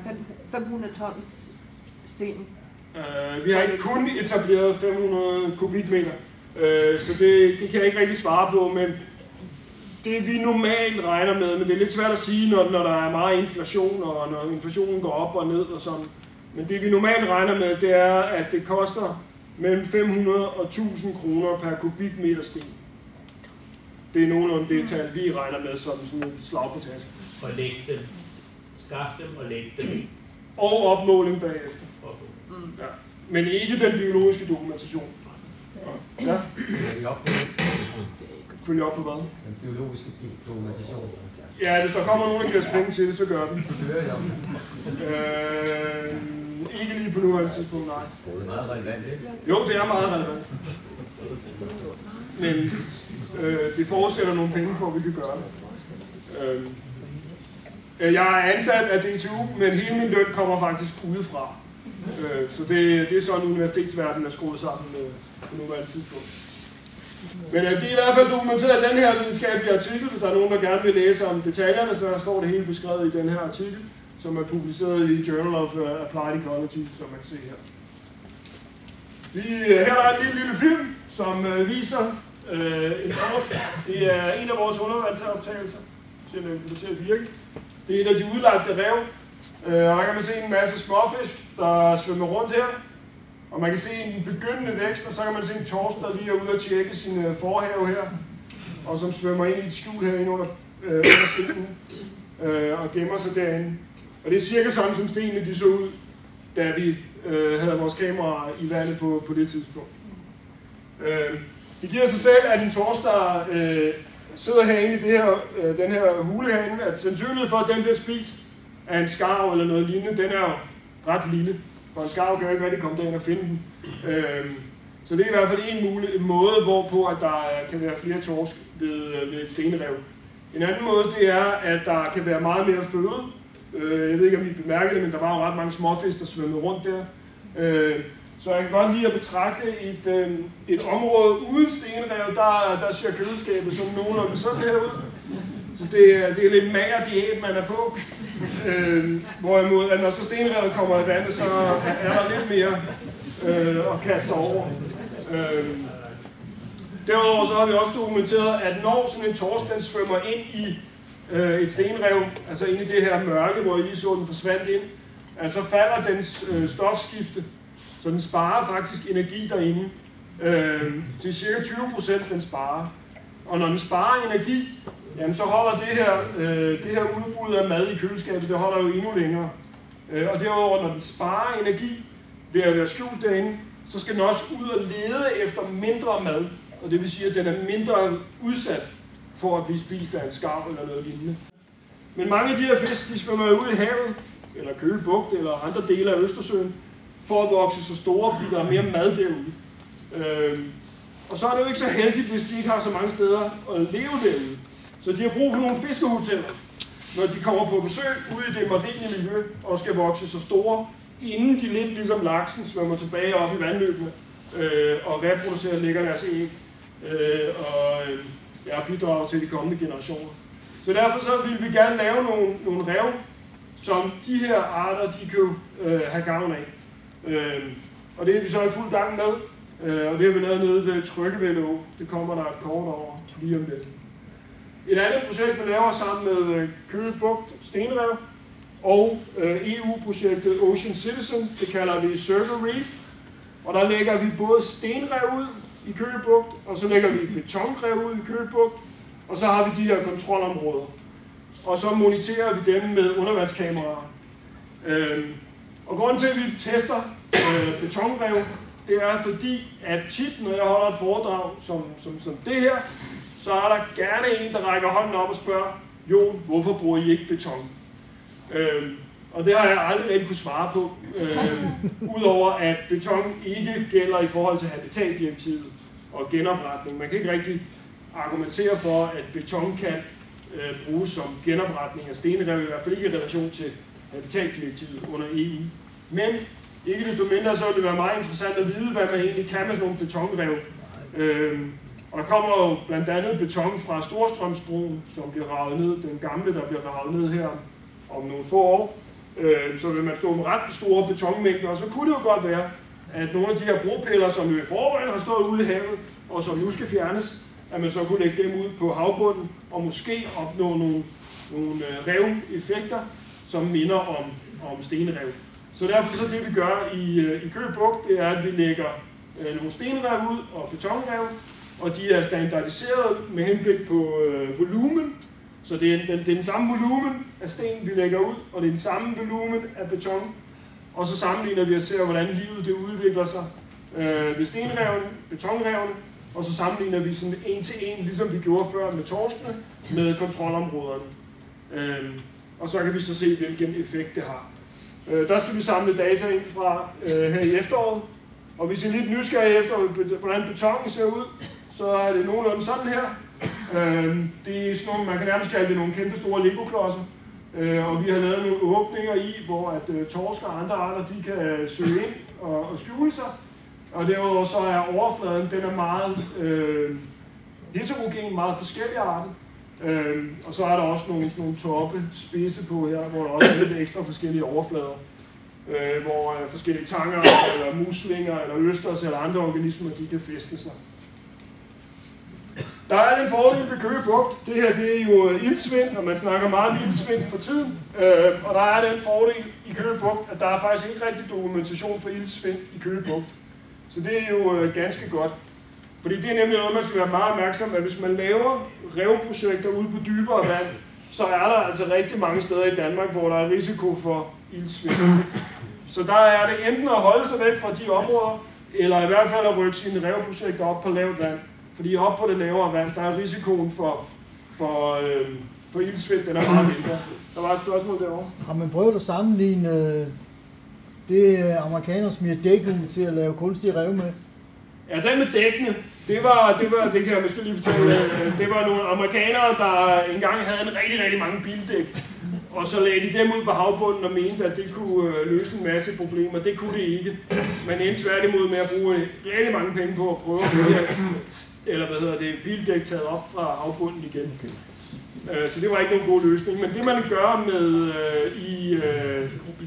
500 tons sten? Vi har ikke kun etableret 500 kubikmeter, så det kan jeg ikke rigtig svare på, men det vi normalt regner med, men det er lidt svært at sige, når der er meget inflation, og når inflationen går op og ned og sådan. Men det vi normalt regner med, det er, at det koster mellem 500 og 1000 kroner per kubikmeter sten. Det er nogenlunde det tal, vi regner med som sådan et slag på tasken. og lægge dem, skaffe dem og lægge dem. Og opmåling bagefter. Mm. Ja. Men ikke den biologiske dokumentation. Ja. Følge op på hvad? Den biologiske dokumentation. Ja, hvis der kommer nogen, der giver os penge til det, så gør den. Ikke lige på nuværende tidspunkt, nej. Det er meget relevant, ikke? Jo, det er meget relevant. Men det forudsætter nogle penge for, at vi kan gøre det. Jeg er ansat af DTU, men hele min løn kommer faktisk udefra. Så det er sådan, universitetsverdenen er skruet sammen på nuværende tidspunkt. Men det er i hvert fald dokumenteret i den her videnskabelige artikel. Hvis der er nogen, der gerne vil læse om detaljerne, så står det hele beskrevet i den her artikel, som er publiceret i Journal of Applied Ecology, som man kan se her. Her er en lille film, som viser en torsk. Det er en af vores undervandsoptagelser, så den kommer til at virke. Det er et af de udlagte rev, og der kan man se en masse småfisk, der svømmer rundt her. Og man kan se en begyndende vækst, og så kan man se en torsk, der lige er ude og tjekke sin forhave her, og som svømmer ind i et skjul herinde under stenen, og gemmer sig derinde. Og det er cirka sådan, som stenene de så ud, da vi havde vores kamera i vandet på det tidspunkt. Det giver sig selv, at en torsk, der sidder herinde i den her hule herinde, at sandsynlighed for, at den bliver spist af en skarv eller noget lignende, den er jo ret lille. For en skarv kan jo ikke rigtig komme derind og finde den. Så det er i hvert fald en måde, hvorpå at der kan være flere torsk ved et stenerev. En anden måde, det er, at der kan være meget mere føde. Jeg ved ikke, om I bemærker det, men der var jo ret mange småfisk, der svømmede rundt der. Så jeg kan godt lide at betragte et område uden stenerev, der ser køleskabet som nogenlunde sådan her ud. Så det er lidt mager diæt, man er på. Hvorimod, at når så stenrevet kommer i vandet, så er der lidt mere at kaste sig over. Derudover så har vi også dokumenteret, at når sådan en torsk den svømmer ind i et stenrev, altså ind i det her mørke, hvor isålen forsvandt ind, så falder dens stofskifte, så den sparer faktisk energi derinde. Til cirka 20% den sparer. Og når den sparer energi, jamen, så holder det her udbud af mad i køleskabet, det holder jo endnu længere. Og derudover, når den sparer energi ved at være skjult derinde, så skal den også ud og lede efter mindre mad. Og det vil sige, at den er mindre udsat for at blive spist af en skarv eller noget lignende. Men mange af de her fisk, de svømmer ud i havet, eller Køge Bugt, eller andre dele af Østersøen, for at vokse så store, fordi der er mere mad derude. Og så er det jo ikke så heldigt, hvis de ikke har så mange steder at leve derude. Så de har brug for nogle fiskehoteller, når de kommer på besøg ude i det marine miljø og skal vokse så store, inden de lidt ligesom laksen svømmer tilbage op i vandløbene og reproducerer og lægger deres æg og bidrager til de kommende generationer. Så derfor så vil vi gerne lave nogle rev, som de her arter de kan have gavn af. Og det er vi så i fuld gang med, og det har vi lavet nede ved Tryggevælde. Det kommer der et kort over lige om lidt. Et andet projekt, vi laver sammen med Køge Bugt Stenrev og EU-projektet Ocean Citizen, det kalder vi Circle Reef. Og der lægger vi både stenrev ud i Køge Bugt, og så lægger vi betonrev ud i Køge Bugt, og så har vi de her kontrolområder. Og så moniterer vi dem med undervandskameraer. Og grunden til, at vi tester betonrev, det er fordi, at tit, når jeg holder et foredrag som det her, så er der gerne en, der rækker hånden op og spørger, Jon, hvorfor bruger I ikke beton? Og det har jeg aldrig rigtig kunne svare på, udover at beton ikke gælder i forhold til habitatdirektivet og genopretning. Man kan ikke rigtig argumentere for, at beton kan bruges som genopretning af stenrev, i hvert fald ikke i relation til habitatdirektivet under EU. Men ikke desto mindre, så vil det være meget interessant at vide, hvad man egentlig kan med sådan nogle betonrev. Og der kommer jo blandt andet beton fra Storstrømsbroen, som bliver ravet ned, den gamle, der bliver ravet ned her om nogle få år. Så vil man stå med ret store betonmængder, og så kunne det jo godt være, at nogle af de her bropiller, som jo i forvejen har stået ude i havet, og som nu skal fjernes, at man så kunne lægge dem ud på havbunden, og måske opnå nogle reveffekter, som minder om stenrev. Så derfor så det vi gør i Køge Bugt, det er, at vi lægger nogle stenrev ud og betonrev, og de er standardiseret med henblik på volumen, Så det er den samme volumen af sten, vi lægger ud, og det er den samme volumen af beton. Og så sammenligner vi og ser, hvordan livet det udvikler sig ved stenrevene, betonrevene, og så sammenligner vi sådan en til en, ligesom vi gjorde før med torskene, med kontrolområderne. Og så kan vi så se, hvilken effekt det har. Der skal vi samle data ind fra her i efteråret, og hvis I er lidt nysgerrige efter, hvordan betonen ser ud, så er det nogenlunde sådan her. Det er sådan nogle, man kan nærmest kalde det nogle kæmpe store Lego-klodser. Og vi har lavet nogle åbninger i, hvor at torsker og andre arter, de kan søge ind og skjule sig. Og derudover så er overfladen, den er meget heterogen, meget forskelligartet. Og så er der også nogle toppe spidse på her, hvor der også er lidt ekstra forskellige overflader. Hvor forskellige tanger, eller muslinger, eller østers, eller andre organismer, de kan fæstne sig. Der er den fordel ved Køge Bugt. Det her det er jo iltsvind, og man snakker meget om iltsvind for tiden. Og der er den fordel i Køge Bugt, at der er faktisk ikke rigtig dokumentation for iltsvind i Køge Bugt. Så det er jo ganske godt. Fordi det er nemlig noget, man skal være meget opmærksom, at hvis man laver revprojekter ude på dybere vand, så er der altså rigtig mange steder i Danmark, hvor der er risiko for iltsvind. Så der er det enten at holde sig væk fra de områder, eller i hvert fald at rykke sine revprojekter op på lavt vand. Fordi op på det lavere vand, der er risikoen for iltsvind, den er meget mindre. Der var et spørgsmål derovre. Har man prøvet at sammenligne det amerikanere smider dæk ud til at lave kunstige rev med? Ja, den med dækkene, det kan jeg måske lige fortælle. Det var nogle amerikanere, der engang havde en rigtig mange bildæk. Og så lagde de dem ud på havbunden og mente, at det kunne løse en masse problemer. Det kunne det ikke. Man endte tværtimod med at bruge rigtig mange penge på at prøve at få bildæk taget op fra havbunden igen. Så det var ikke nogen god løsning. Men det man gør med i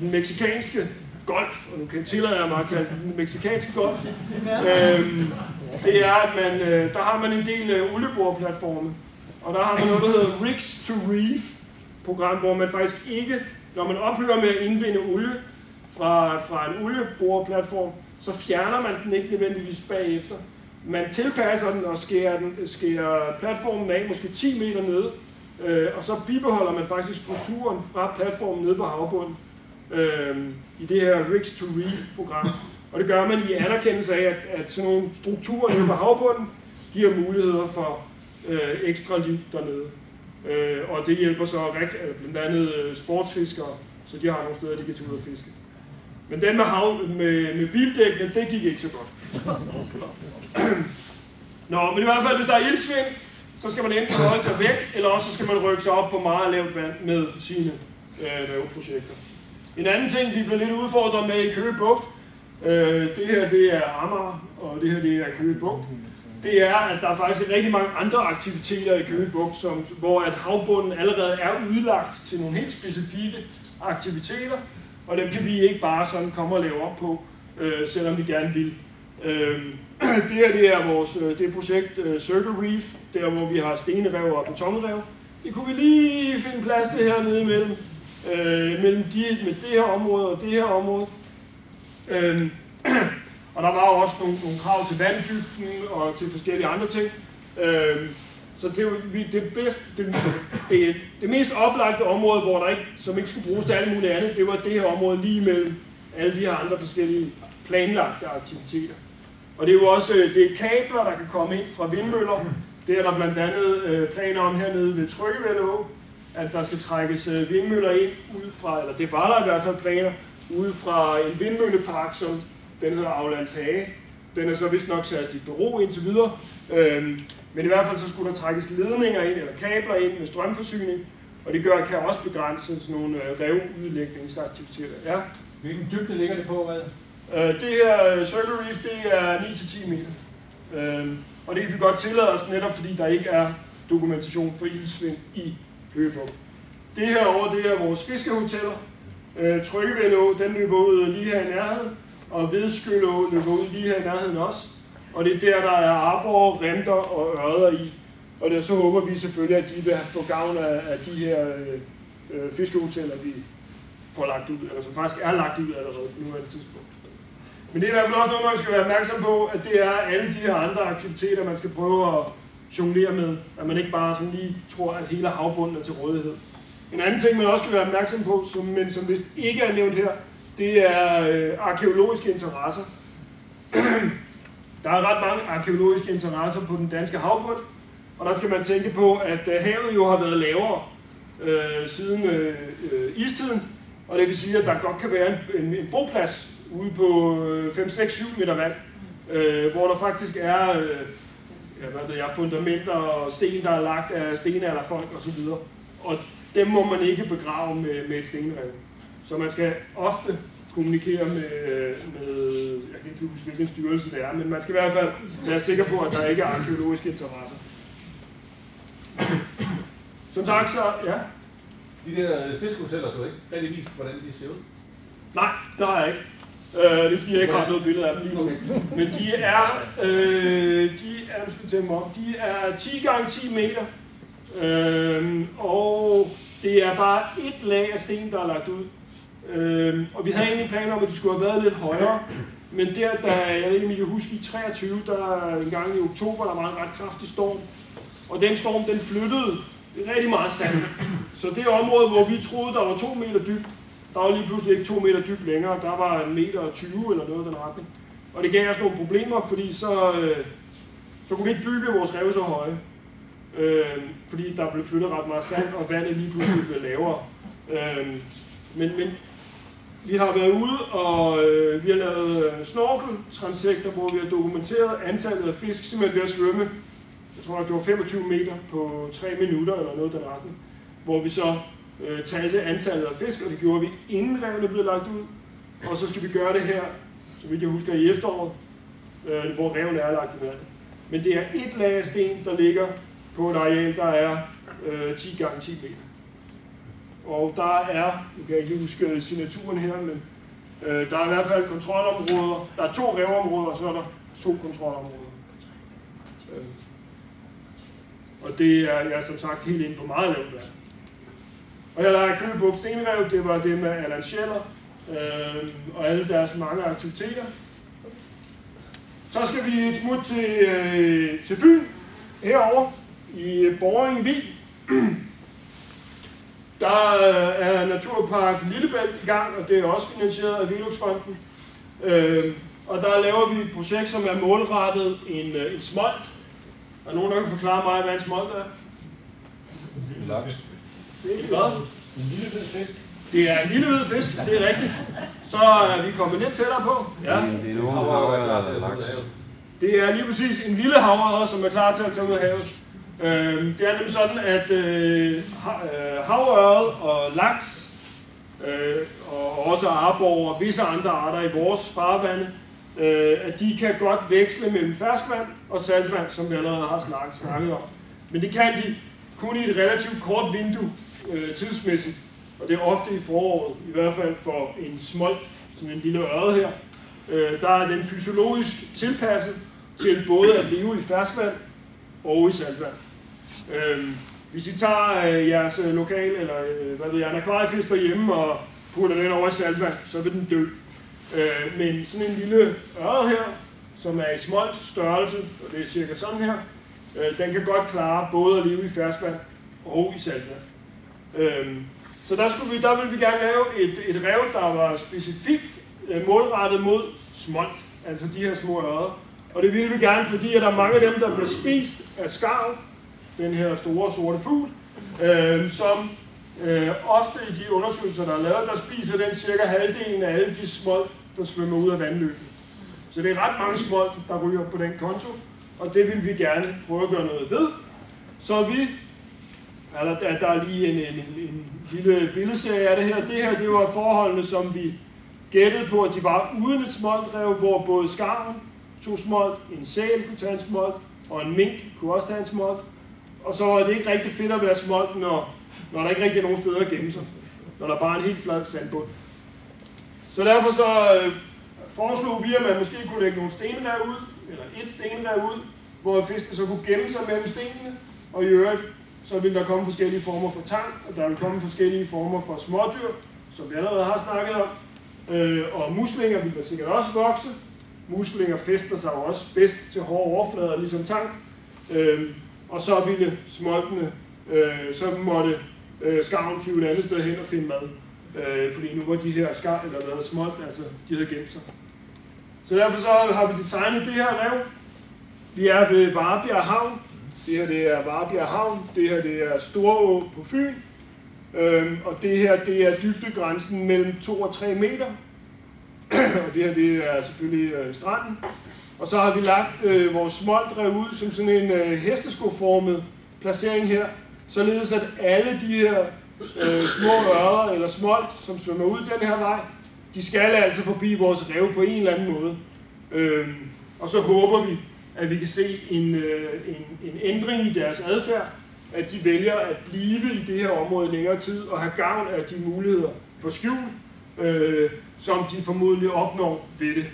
den meksikanske golf, og nu kan jeg tillade mig at kalde den meksikanske golf, det er, at der har man en del olieboreplatforme. Og der har man noget, der hedder Rigs to Reef program, hvor man faktisk ikke, når man ophører med at indvinde olie fra en olieboreplatform, så fjerner man den ikke nødvendigvis bagefter. Man tilpasser den og skærer platformen af måske 10 meter nede, og så bibeholder man faktisk strukturen fra platformen nede på havbunden i det her Rigs to Reef program. Og det gør man i anerkendelse af, at sådan nogle strukturer nede på havbunden giver muligheder for ekstra liv dernede. Og det hjælper så blandt andet sportsfiskere, så de har nogle steder, de kan tage ud og fiske. Men den med bildækkene, det gik ikke så godt. Nå, men i hvert fald, hvis der er iltsvind, så skal man enten holde sig væk, eller også så skal man rykke sig op på meget lavt vand med sine revprojekter. En anden ting, vi bliver lidt udfordret med i Køge Bugt, det her det er Amager, og det her det er Køge Bugt, det er, at der er faktisk rigtig mange andre aktiviteter i Køge Bugt, hvor at havbunden allerede er udlagt til nogle helt specifikke aktiviteter, og dem kan vi ikke bare sådan komme og lave op på, selvom vi gerne vil. Det her det er det projekt Circle Reef, der hvor vi har stenerev og betonrev. Det kunne vi lige finde plads til hernede mellem med det her område og det her område. Og der var jo også nogle krav til vanddybden og til forskellige andre ting. Så det mest oplagte område, som ikke skulle bruges til alt muligt andet, det var det her område lige mellem alle de her andre forskellige planlagte aktiviteter. Og det er jo også kabler, der kan komme ind fra vindmøller. Det er der blandt andet planer om hernede ved Tryggevældeå, at der skal trækkes vindmøller ind ud fra, eller det var der i hvert fald planer, ude fra en vindmøllepark, som den hedder Aulands Hage. Den er så vist nok sat i bero indtil videre. Men i hvert fald så skulle der trækkes ledninger ind, eller kabler ind med strømforsyning, og det kan også begrænse sådan nogle revudlægningsaktiviteter. Ja. Hvilken dybde ligger det på, hvad? Det her Circle Reef, det er 9-10 meter. Og det kan vi godt tillade os, netop fordi der ikke er dokumentation for iltsvind i Køge Bugt. Det her over, det er vores fiskehoteller. Tryggevældeå, den løber ud lige her i nærheden, og Vedskølleå løber ud lige her i nærheden også. Og det er der er arbor, renter og ørder i. Og så håber vi selvfølgelig, at de vil få gavn af de her fiskehoteller, vi får lagt ud, eller som faktisk er lagt ud allerede på nuværende tidspunkt. Men det er i hvert fald også noget, man skal være opmærksom på, at det er alle de her andre aktiviteter, man skal prøve jonglere med, at man ikke bare sådan lige tror, at hele havbunden er til rådighed. En anden ting, man også skal være opmærksom på, men som vist ikke er nævnt her, det er arkæologiske interesser. Der er ret mange arkæologiske interesser på den danske havbund, og der skal man tænke på, at havet jo har været lavere siden istiden, og det vil sige, at der godt kan være en boplads ude på 5-6-7 meter vand, hvor der faktisk er fundamenter og sten, der er lagt af stenalderfolk osv. Og dem må man ikke begrave med et stenrev. Så man skal ofte kommunikere med jeg kan ikke huske, hvilken styrelse det er, men man skal i hvert fald være sikker på, at der ikke er arkæologiske interesser. Som sagt, så ja. De der fiskehoteller, du har ikke rigtig vist, hvordan de ser ud? Nej, det har jeg ikke. Det er fordi, jeg ikke har noget billede af dem lige nu. Men de er 10 gange 10 meter. Og det er bare et lag af sten, der er lagt ud. Og vi havde egentlig planer om, at de skulle have været lidt højere. Men jeg ved ikke, om I kan huske, i 23, der en gang i oktober, der var en ret kraftig storm. Og den storm, den flyttede rigtig meget sand. Så det område, hvor vi troede, der var 2 meter dybt, der var lige pludselig ikke 2 meter dybt længere. Der var 1,20 meter eller noget i den retning. Og det gav os nogle problemer, fordi så kunne vi ikke bygge vores rev så høje. Fordi der blev flyttet ret meget sand, og vandet lige pludselig blev lavere. Men vi har været ude, og vi har lavet snorkeltransekter, hvor vi har dokumenteret antallet af fisk, simpelthen ved at svømme. Jeg tror, det var 25 meter på 3 minutter eller noget i den retning. Hvor vi så talte antallet af fisk, og det gjorde vi inden revene blev lagt ud. Og så skal vi gøre det her, så vidt jeg husker, i efteråret, hvor revene er lagt i vandet. Men det er et lag af sten, der ligger på et areal, der er 10 gange 10 meter. Og der er, nu kan jeg ikke huske signaturen her, men der er i hvert fald kontrolområder. Der er 2 revområder, og så er der 2 kontrolområder. Og det er jeg som sagt helt inde på meget lavt vand. Og jeg leger Køgebuk Stenrev, det var det med Allan Scheller og alle deres mange aktiviteter. Så skal vi et smut til Fyn, herovre i Borring-Vig. Der er Naturpark Lillebælt i gang, og det er også finansieret af Veluxfonden. Og der laver vi et projekt, som er målrettet en smolt. Er nogen, der kan forklare mig, hvad en smolt er? En laks. Det er hvad? En lille hvid fisk. Det er en lille hvid fisk, det er rigtigt. Så er vi kommet lidt tættere på. Ja. Det er lige præcis en lille havørred, som er klar til at tage ud af havet. Det er nemlig sådan, at havørred og laks, og også arbor og visse andre arter i vores farvande, at de kan godt veksle mellem ferskvand og saltvand, som vi allerede har snakket om. Men det kan de kun i et relativt kort vindue tidsmæssigt, og det er ofte i foråret, i hvert fald for en smolt, som en lille ørred her. Der er den fysiologisk tilpasset til både at leve i ferskvand og i saltvand. Hvis I tager jeres lokal, eller en akvariefisk derhjemme og putter den over i saltvand, så vil den dø. Men sådan en lille ørred her, som er i smolt størrelse, og det er cirka sådan her, den kan godt klare både at leve i ferskvand og i saltvand. Så der ville vi gerne lave et rev, der var specifikt målrettet mod smolt, altså de her små ørreder. Og det ville vi gerne, fordi at der er mange af dem, der bliver spist af skarv, den her store sorte fugl, som ofte i de undersøgelser, der er lavet, der spiser den cirka halvdelen af alle de smolt, der svømmer ud af vandløbet. Så det er ret mange smolt, der ryger på den konto, og det vil vi gerne prøve at gøre noget ved. Så der er lige en lille billedserie af det her. Det her, det var forholdene, som vi gættede på, at de var uden et smoltrev, hvor både skarven tog smolt, en sæl kunne tage en smolt, og en mink kunne også tage en smolt. Og så var det ikke rigtig fedt at være smolt, når der ikke rigtig er nogen steder at gemme sig. Når der bare er en helt flad sandbund. Så derfor så foreslog vi, at man måske kunne lægge nogle stenrev ud, eller et stenrev ud, hvor fiskene så kunne gemme sig mellem stenene, og i øvrigt så ville der komme forskellige former for tang, og der vil komme forskellige former for smådyr, som vi allerede har snakket om. Og muslinger vil der sikkert også vokse. Muslinger fæstner sig jo også bedst til hårde overflader, ligesom tang. og så ville smoltene, så måtte skarven flyve et andet sted hen og finde mad. Fordi nu var de her smolt, altså de havde gemt sig. Så derfor så har vi designet det her rev. Vi er ved Varbjerg Havn. Det her det er Varbjerg Havn. Det her det er Storå på Fyn. Og det her det er dybdegrænsen mellem 2 og 3 meter. Og det her det er selvfølgelig stranden. Og så har vi lagt vores smoltrev ud som sådan en hesteskoformet placering her. Således at alle de her små ørder eller smolt, som svømmer ud den her vej, de skal altså forbi vores rev på en eller anden måde. Og så håber vi, at vi kan se en ændring i deres adfærd, at de vælger at blive i det her område længere tid og have gavn af de muligheder for skjul, som de formodentlig opnår ved det.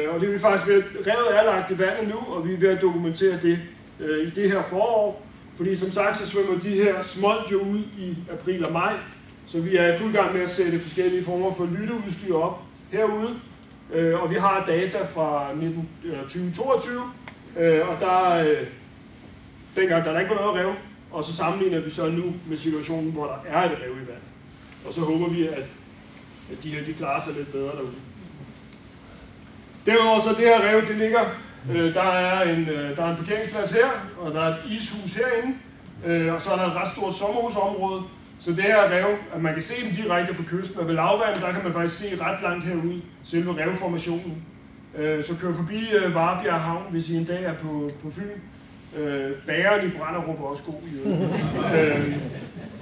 Og det er vi faktisk ved, revet er lagt i vandet nu, og vi er ved at dokumentere det i det her forår. Fordi som sagt, så svømmer de her smolt jo ud i april og maj, så vi er i fuld gang med at sætte forskellige former for lytteudstyr op herude. Og vi har data fra 2022, og dengang der ikke var noget rev, og så sammenligner vi så nu med situationen, hvor der er et rev i vandet. Og så håber vi, at de her de klarer sig lidt bedre derude. Derudover så det her rev, det ligger, der er en parkeringsplads her, og der er et ishus herinde, og så er der et ret stort sommerhusområde. Så det her rev, at man kan se dem direkte fra kysten, og ved lavvand, der kan man faktisk se ret langt herude, selve revformationen. Så kør forbi Varbjerg Havn, hvis I en dag er på Fyn. Bageren i Branderup er også god i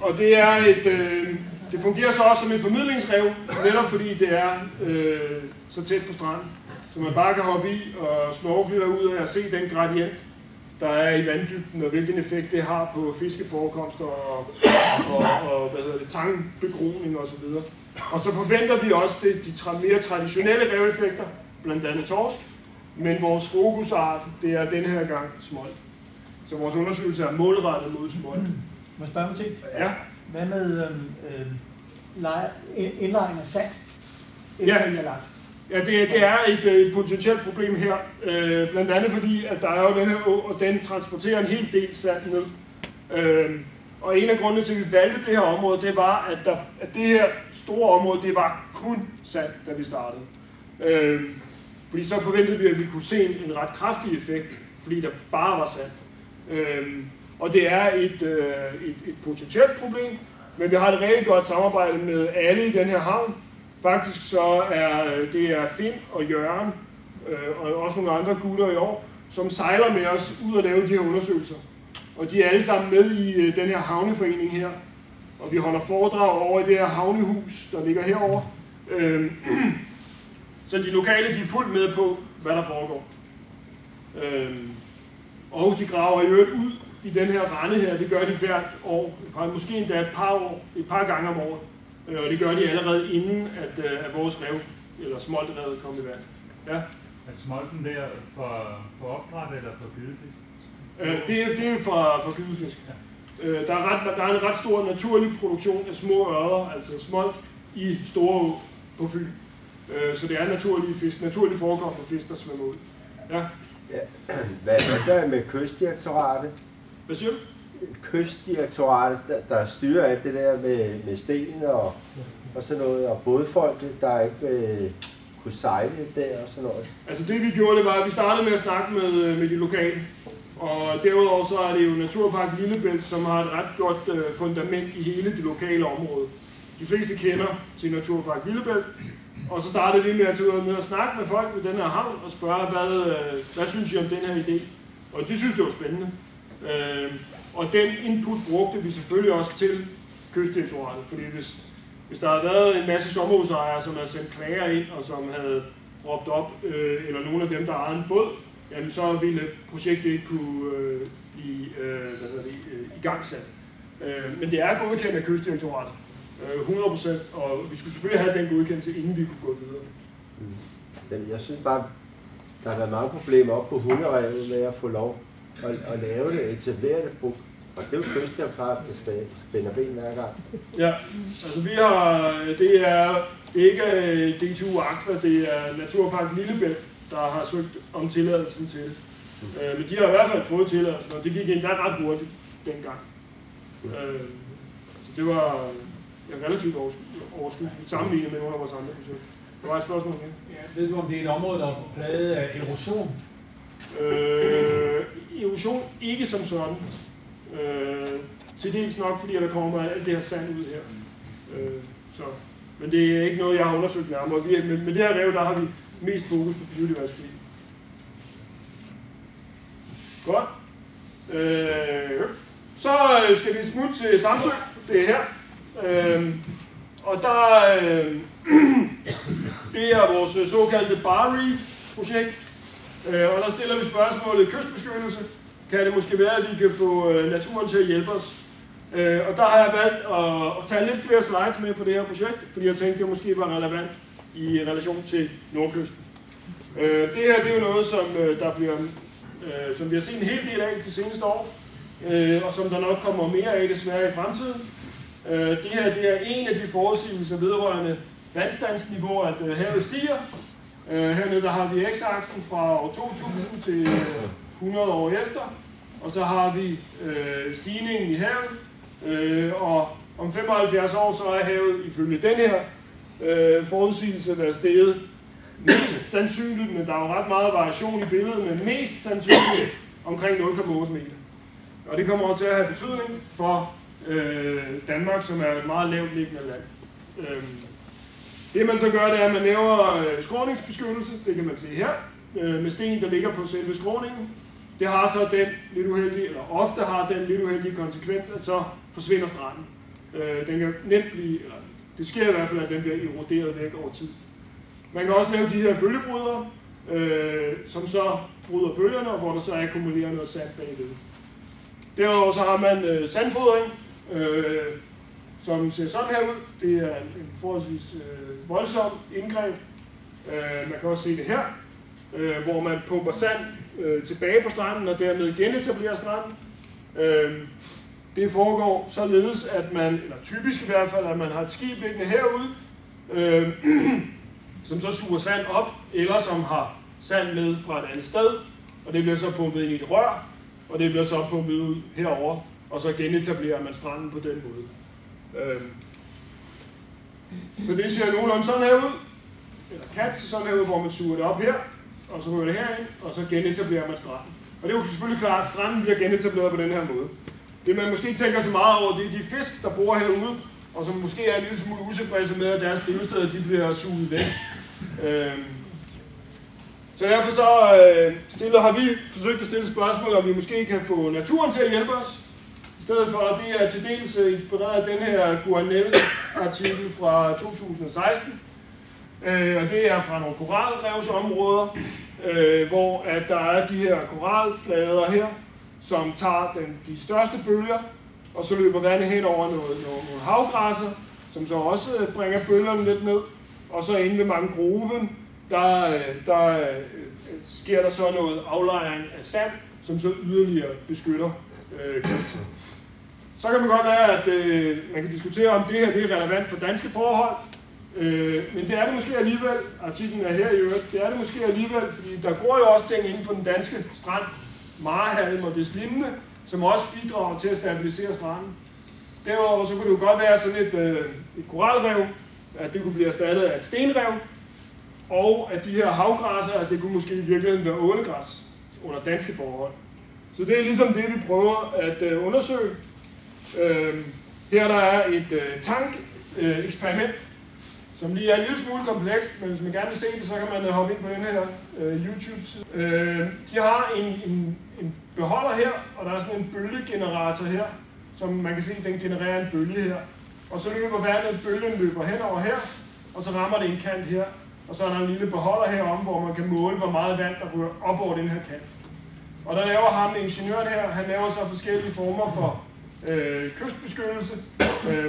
og det er det fungerer så også som et formidlingsrev, netop fordi det er så tæt på stranden. Så man bare kan hoppe i og snorkle derude og se den gradient, der er i vanddybden, og hvilken effekt det har på fiskeforekomster og tangbegroning osv. Og så forventer vi også de mere traditionelle reveffekter, blandt andet torsk, men vores fokusart, det er denne her gang smolt. Så vores undersøgelse er målrettet mod smolt. Må jeg spørge om ting? Ja. Hvad med indlejring af sand? Ja, det er et potentielt problem her, blandt andet fordi, at der er jo den her å, og den transporterer en hel del sand ned. Og en af grundene til, at vi valgte det her område, det var, at det her store område, det var kun sand, da vi startede. Fordi så forventede vi, at vi kunne se en ret kraftig effekt, fordi der bare var sand. Og det er et potentielt problem, men vi har et rigtig godt samarbejde med alle i den her havn. Faktisk så er Finn og Jørgen, og også nogle andre gutter i år, som sejler med os ud og lave de her undersøgelser. Og de er alle sammen med i den her havneforening her. Og vi holder foredrag over i det her havnehus, der ligger herovre. Så de lokale de er fuldt med på, hvad der foregår. Og de graver i øvrigt ud i den her rende her. Det gør de hvert år, måske endda et par gange om året. Og det gør de allerede inden, at vores rev, eller smoltrevet, kom i vand. Ja. Er smolten der for opdræt eller for gydefisk? Det er for gydefisk. Ja. Der er en ret stor naturlig produktion af små ørder, altså smolt, i Storå på Fyn. Så det er naturlige forekomster for fisk, der svømmer ud. Ja. Ja. Hvad er der med Kystdirektoratet? Hvad siger du? Kystdirektoratet, der styrer alt det der med stenen og sådan noget, og bådfolket, der ikke kunne sejle der og sådan noget. Altså det vi gjorde, det var, at vi startede med at snakke med de lokale. Og derudover så er det jo Naturpark Lillebælt, som har et ret godt fundament i hele det lokale område. De fleste kender til Naturpark Lillebælt. Og så startede vi med at tage ud med at snakke med folk ved den her havn og spørge, hvad synes I om den her idé? Og de synes, det var spændende. Og den input brugte vi selvfølgelig også til Kystdirektoratet, fordi hvis der havde været en masse sommerhusejere, som havde sendt klager ind, og som havde råbt op, eller nogle af dem, der ejede en båd, jamen så ville projektet ikke kunne blive igangsat. Men det er godkendt af Kystdirektoratet, 100%, og vi skulle selvfølgelig have den godkendelse, inden vi kunne gå videre. Jeg synes bare, der har været mange problemer op på Hunderevet med at få lov at lave det, etablere det, og det er jo Kystdirektoratet, der spænder ben hver gang. Ja, altså vi har, det er ikke DTU Aqua, det er Naturpark Lillebælt, der har søgt om tilladelsen til det. Men de har i hvert fald fået tilladelsen, og det gik endda ret hurtigt dengang. Så det var relativt overskueligt sammenlignet med nogle af vores andre projekter. Der var et spørgsmål her. Ja, ved du, om det er et område, der er plaget af erosion? Erosion ikke som sådan. Til dels nok, fordi der kommer alt det her sand ud her. Men det er ikke noget, jeg har undersøgt nærmere. Med det her rev, der har vi mest fokus på biodiversitet. Godt. Så skal vi smutte til Samsø. Det er her. Og der det er vores såkaldte Bar Reef-projekt. Og der stiller vi spørgsmålet kystbeskyttelse. Kan det måske være, at vi kan få naturen til at hjælpe os? Og der har jeg valgt at tage lidt flere slides med for det her projekt, fordi jeg tænkte, det måske var relevant i relation til Nordkysten. Det her det er jo noget, som vi har set en hel del af de seneste år, og som der nok kommer mere af desværre i fremtiden. Det her det er en af de forudsigelser vedrørende vandstandsniveau, at havet stiger. Hernede der har vi x-aksen fra år 2000 til 100 år efter, og så har vi stigningen i havet, og om 75 år så er havet ifølge den her forudsigelse, der er steget mest sandsynligt, men der er jo ret meget variation i billedet, men mest sandsynligt omkring 0,8 meter. Og det kommer også til at have betydning for Danmark, som er et meget lavt liggende land. Det man så gør, det er, at man laver skråningsbeskyttelse, det kan man se her, med sten, der ligger på selve skråningen. Det har så den lidt uheldige, eller ofte har den lidt uheldige konsekvens, at så forsvinder stranden. Den kan nemt blive, eller det sker i hvert fald, at den bliver eroderet væk over tid. Man kan også lave de her bølgebrydere, som så bryder bølgerne, og hvor der så akkumulerer noget sand bagved. Derudover så har man sandfodring, som ser sådan her ud. Det er en forholdsvis voldsom indgreb. Man kan også se det her, hvor man pumper sand tilbage på stranden og dermed genetablerer stranden. Det foregår således, at man, eller typisk i hvert fald, at man har et skib liggende herude, som så suger sand op, eller som har sand med fra et andet sted, og det bliver så pumpet ind i et rør, og det bliver så pumpet ud herover, og så genetablerer man stranden på den måde. Så det ser nogenlunde sådan her ud, eller kan se sådan her ud, hvor man suger det op her, og så ryger det herind, og så genetablerer man stranden. Og det er jo selvfølgelig klart, at stranden bliver genetableret på den her måde. Det man måske tænker så meget over, det er de fisk, der bor herude, og som måske er en lille smule utilfredse med, at deres levesteder de bliver suget væk. Så derfor så har vi forsøgt at stille spørgsmål, om vi måske kan få naturen til at hjælpe os. I stedet for, at det er til dels inspireret af den her Guarnell-artikel fra 2016. Og det er fra nogle koralrevsområder, hvor at der er de her koralflader her, som tager de største bølger, og så løber vandet hen over nogle havgræsser, som så også bringer bølgerne lidt ned. Og så inde ved mangroven, der sker der så noget aflejring af sand, som så yderligere beskytter kysten. Så kan man godt være, at man kan diskutere, om det her det er relevant for danske forhold. Men det er det måske alligevel. Artiklen er her i øvrigt. Det er det måske alligevel, fordi der går jo også ting inde på den danske strand, marehalm og des lignende, som også bidrager til at stabilisere stranden. Derudover så kunne det jo godt være sådan et koralrev, at det kunne blive erstattet af et stenrev, og at de her havgræsser, at det kunne måske i virkeligheden være ålegræs under danske forhold. Så det er ligesom det, vi prøver at undersøge. Her der er et tankeksperiment, som lige er en lille smule komplekst, men hvis man gerne vil se det, så kan man hoppe ind på den her YouTube-side. De har en beholder her, og der er sådan en bølgegenerator her, som man kan se, den genererer en bølge her. Og så løber vandet, bølgen løber henover her, og så rammer det en kant her. Og så er der en lille beholder herom, hvor man kan måle, hvor meget vand, der rører op over den her kant. Og der laver ham ingeniøren her, han laver så forskellige former for kystbeskyttelse,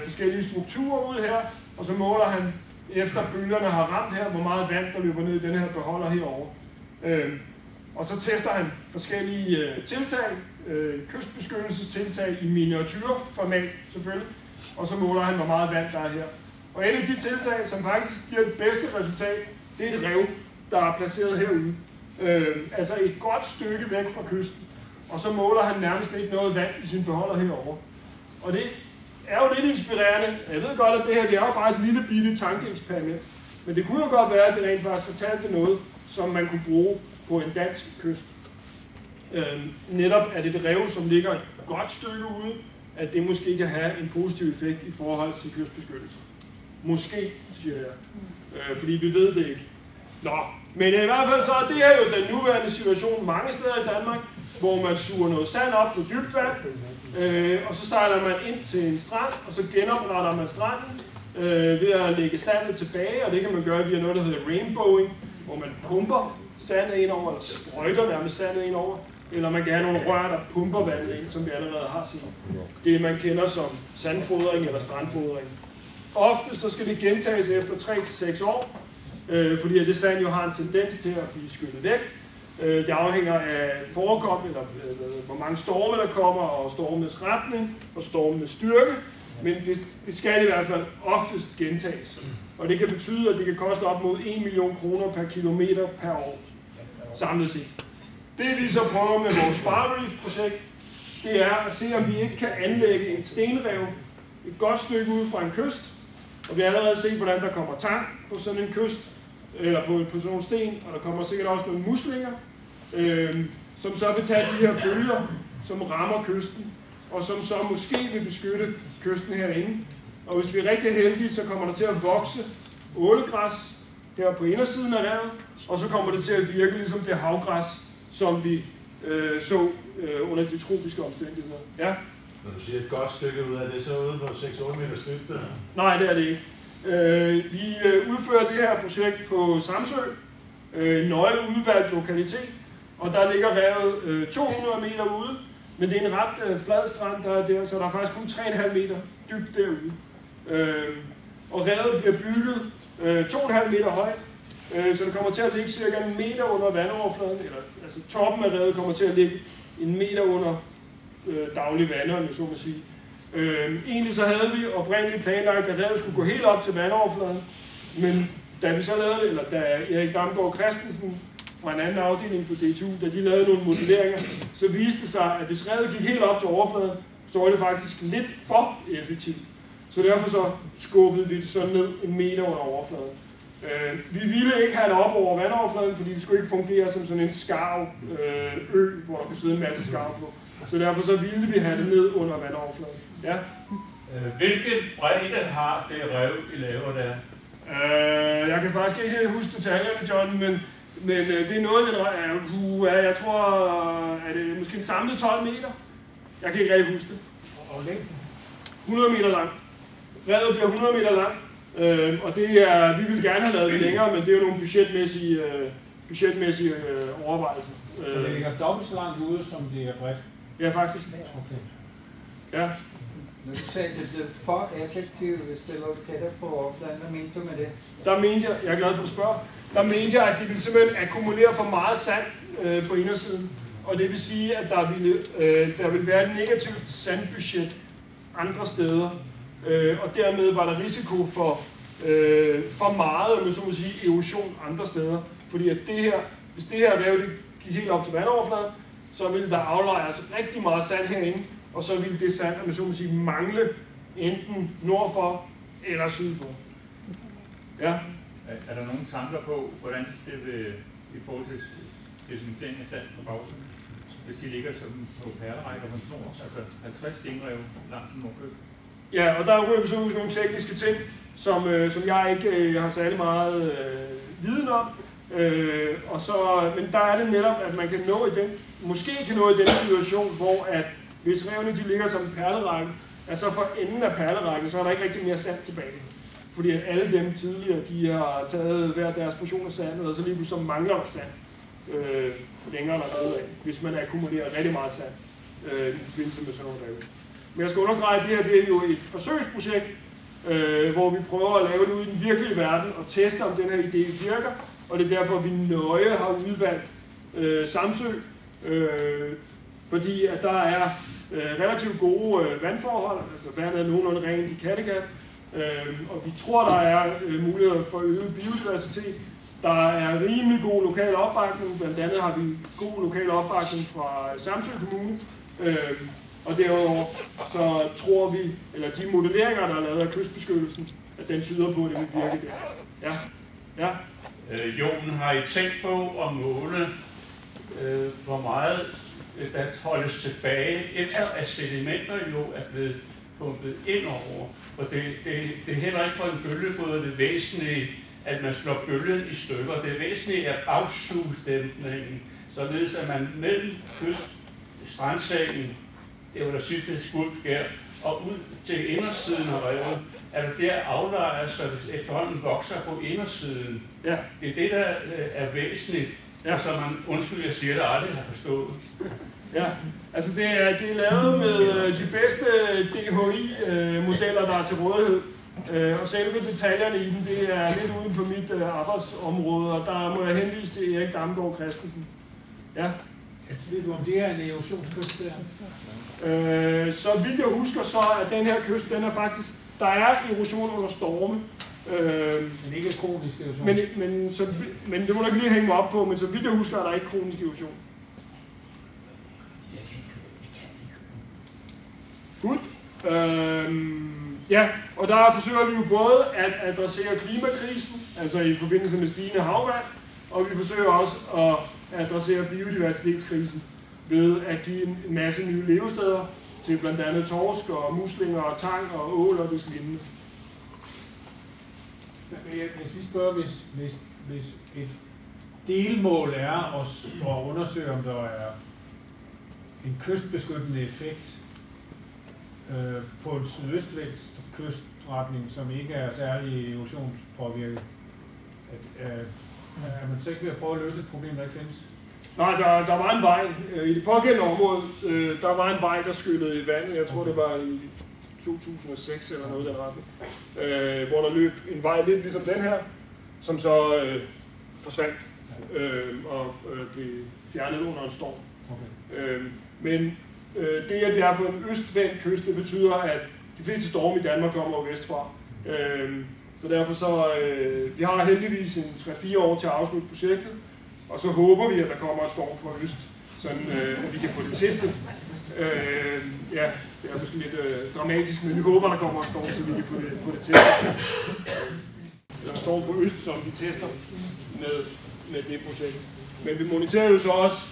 forskellige strukturer ud her, og så måler han, efter bølgerne har ramt her, hvor meget vand, der løber ned i den her beholder herover. Og så tester han forskellige tiltag, kystbeskyttelsestiltag i miniatyrformat selvfølgelig, og så måler han, hvor meget vand der er her. Og et af de tiltag, som faktisk giver det bedste resultat, det er et rev, der er placeret herude. Altså et godt stykke væk fra kysten. Og så måler han nærmest ikke noget vand i sin beholder herovre. Og det er jo lidt inspirerende. Jeg ved godt, at det her det er jo bare et lille bitte tankeeksperiment. Men det kunne jo godt være, at det rent faktisk fortalte noget, som man kunne bruge på en dansk kyst. Netop er det et rev, som ligger et godt stykke ude, at det måske kan have en positiv effekt i forhold til kystbeskyttelse. Måske, siger jeg. Fordi vi ved det ikke. Nå, men i hvert fald så er det her jo den nuværende situation mange steder i Danmark, hvor man suger noget sand op på dybt vand, og så sejler man ind til en strand, og så genopretter man stranden ved at lægge sandet tilbage, og det kan man gøre via noget, der hedder rainbowing, hvor man pumper sandet ind over, eller sprøjter nærmest sandet ind over, eller man kan have nogle rør, der pumper vandet ind, som vi allerede har set. Det man kender som sandfodring eller strandfodring. Ofte så skal det gentages efter 3 til 6 år, fordi det sand jo har en tendens til at blive skyllet væk. Det afhænger af forekomst, eller hvor mange storme der kommer, og stormenes retning, og stormenes styrke. Men det skal i hvert fald oftest gentages. Og det kan betyde, at det kan koste op mod 1 million kroner per kilometer per år, samlet set. Det vi så prøver med vores Barreef-projekt, det er at se, om vi ikke kan anlægge et stenrev et godt stykke ude fra en kyst. Og vi har allerede set, hvordan der kommer tang på sådan en kyst, eller på sådan nogle sten, og der kommer sikkert også nogle muslinger, som så vil tage de her bølger, som rammer kysten, og som så måske vil beskytte kysten herinde. Og hvis vi er rigtig heldige, så kommer der til at vokse ålegræs her på indersiden af revet, og så kommer det til at virke ligesom det havgræs, som vi så under de tropiske omstændigheder. Ja? Når du siger et godt stykke ud, er det så ude på 6-8 meters dybde? Nej, det er det ikke. Vi udfører det her projekt på Samsø, nøje udvalgt lokalitet, og der ligger revet 200 meter ude, men det er en ret flad strand, der er der, så der er faktisk kun 3,5 meter dybt derude. Og revet bliver bygget 2,5 meter højt, så det kommer til at ligge cirka 1 meter under vandoverfladen, eller altså toppen af revet kommer til at ligge 1 meter under daglig vandånd, så må sige. Egentlig så havde vi oprindeligt planlagt, at revet skulle gå helt op til vandoverfladen, men da vi så lavede det, eller da Erik Damgaard Christensen fra en anden afdeling på DTU, da de lavede nogle modelleringer, så viste det sig, at hvis revet gik helt op til overfladen, så var det faktisk lidt for effektivt. Så derfor så skubbede vi det sådan ned 1 meter under overfladen. Vi ville ikke have det op over vandoverfladen, fordi det skulle ikke fungere som sådan en skarv hvor der kunne sidde en masse skarv på. Så derfor så ville vi have det ned under vandoverfladen. Ja? Hvilken bredde har det rev, I laver der? Jeg kan faktisk ikke helt huske detaljerne, John, men det er noget, jeg tror, er det måske en samlet 12 meter? Jeg kan ikke rigtig huske det. Og længden? 100 meter lang. Revet bliver 100 meter lang, og det er, vi ville gerne have lavet det længere, men det er jo nogle budgetmæssige overvejelser. Så det ligger dobbelt så langt ude, som det er bredt? Ja, faktisk. Okay. Ja. Når du sagde, at det blev for effektivt, hvis det lå tættere på overfladen, hvad mente du med det? Der mente jeg er glad for at spørge, der mente jeg, at de ville simpelthen akkumulere for meget sand på indersiden. Og det vil sige, at der ville være et negativt sandbudget andre steder. Og dermed var der risiko for meget, men så må sige, erosion andre steder. Fordi at hvis det her rev gik helt op til vandoverfladen, så ville der aflejres rigtig meget sand herinde, og så ville det sand, man så må sige, mangle enten nordfor eller sydfor. Ja. Er der nogle tanker på, hvordan det vil i forhold til cementering af sand på bagsiden, hvis de ligger sådan på perlerækker på en altså 50 stenrev langs Nordkyst? Ja, og der ryger vi så ud nogle tekniske ting, som jeg ikke har særlig meget viden om. Men der er det netop, at man kan måske kan nå i den situation, hvor at hvis revene de ligger som en perlerække, at så for enden af perlerækken, så er der ikke rigtig mere sand tilbage. Fordi at alle dem tidligere, de har taget hver deres portion af sandet, og så lige pludselig mangler der sand længere dernede af, hvis man akkumulerer rigtig meget sand i forbindelse med sådan nogle rev. Men jeg skal understrege, at det er jo et forsøgsprojekt, hvor vi prøver at lave det ude i den virkelige verden og teste, om den her idé virker. Og det er derfor, vi nøje har udvalgt Samsø, fordi at der er relativt gode vandforhold, altså vandet er nogenlunde rent i Kattegat, og vi tror, der er muligheder for øget biodiversitet, Der er rimelig god lokal opbakning, blandt andet har vi god lokal opbakning fra Samsø Kommune. Og derudover så tror vi, eller de modelleringer, der er lavet af kystbeskyttelsen, at den tyder på, at det vil virke der. Ja. Ja. Jon, har I tænkt på at måle, hvor meget der holdes tilbage, efter at sedimenter jo er blevet pumpet ind over? Og det er heller ikke for en bølgebryder det væsentlige, at man slår bølgen i stykker. Det væsentlige er bagsugsdæmpningen, således at man mellem strandsengen, det var der sidste skulp her, og ud til indersiden af revet, at der aflejer, så det efterhånden vokser på indersiden. Ja. Det er det, der er væsentligt, ja. Så man, undskyld, jeg siger det, aldrig har forstået. Ja, altså det er lavet med de bedste DHI-modeller, der er til rådighed. Og selve detaljerne i dem, det er lidt uden for mit arbejdsområde, og der må jeg henvise til Erik Damgaard Christensen. Ja. Ved du, om det er en erosionskyst der? Så vidt jeg husker, så er den her kyst, den er faktisk, der er erosion under storme. Men ikke kronisk erosion? Men det må du ikke lige hænge mig op på, men så vidt jeg husker, er der ikke kronisk erosion. Godt. Ja, og der forsøger vi jo både at adressere klimakrisen, altså i forbindelse med stigende havvand, og vi forsøger også at adressere biodiversitetskrisen ved at give en masse nye levesteder til blandt andet torsk og muslinger og tang og ål og des lignende. Jeg skal lige spørge, hvis et delmål er at undersøge, om der er en kystbeskyttende effekt på en sydøstvendt kystretning, som ikke er særlig erosionspåvirket, er man så ikke ved at prøve at løse et problem, der ikke findes? Nej, der var en vej. I det pågældende område, der var en vej, der skyllede i vandet. Jeg tror, det var i 2006 eller noget i den retning. Hvor der løb en vej lidt ligesom den her, som så forsvandt og blev fjernet under en storm. Okay. Men det, at vi er på en østvendt kyst, det betyder, at de fleste storme i Danmark kommer vestfra. Så derfor så, vi har heldigvis en 3-4 år til at afslutte projektet, og så håber vi, at der kommer en storm fra øst, sådan at vi kan få det testet. Ja, det er måske lidt dramatisk, men vi håber, der kommer en storm, så vi kan få det testet. Eller en storm fra øst, som vi tester med det projekt. Men vi monitorerer jo så også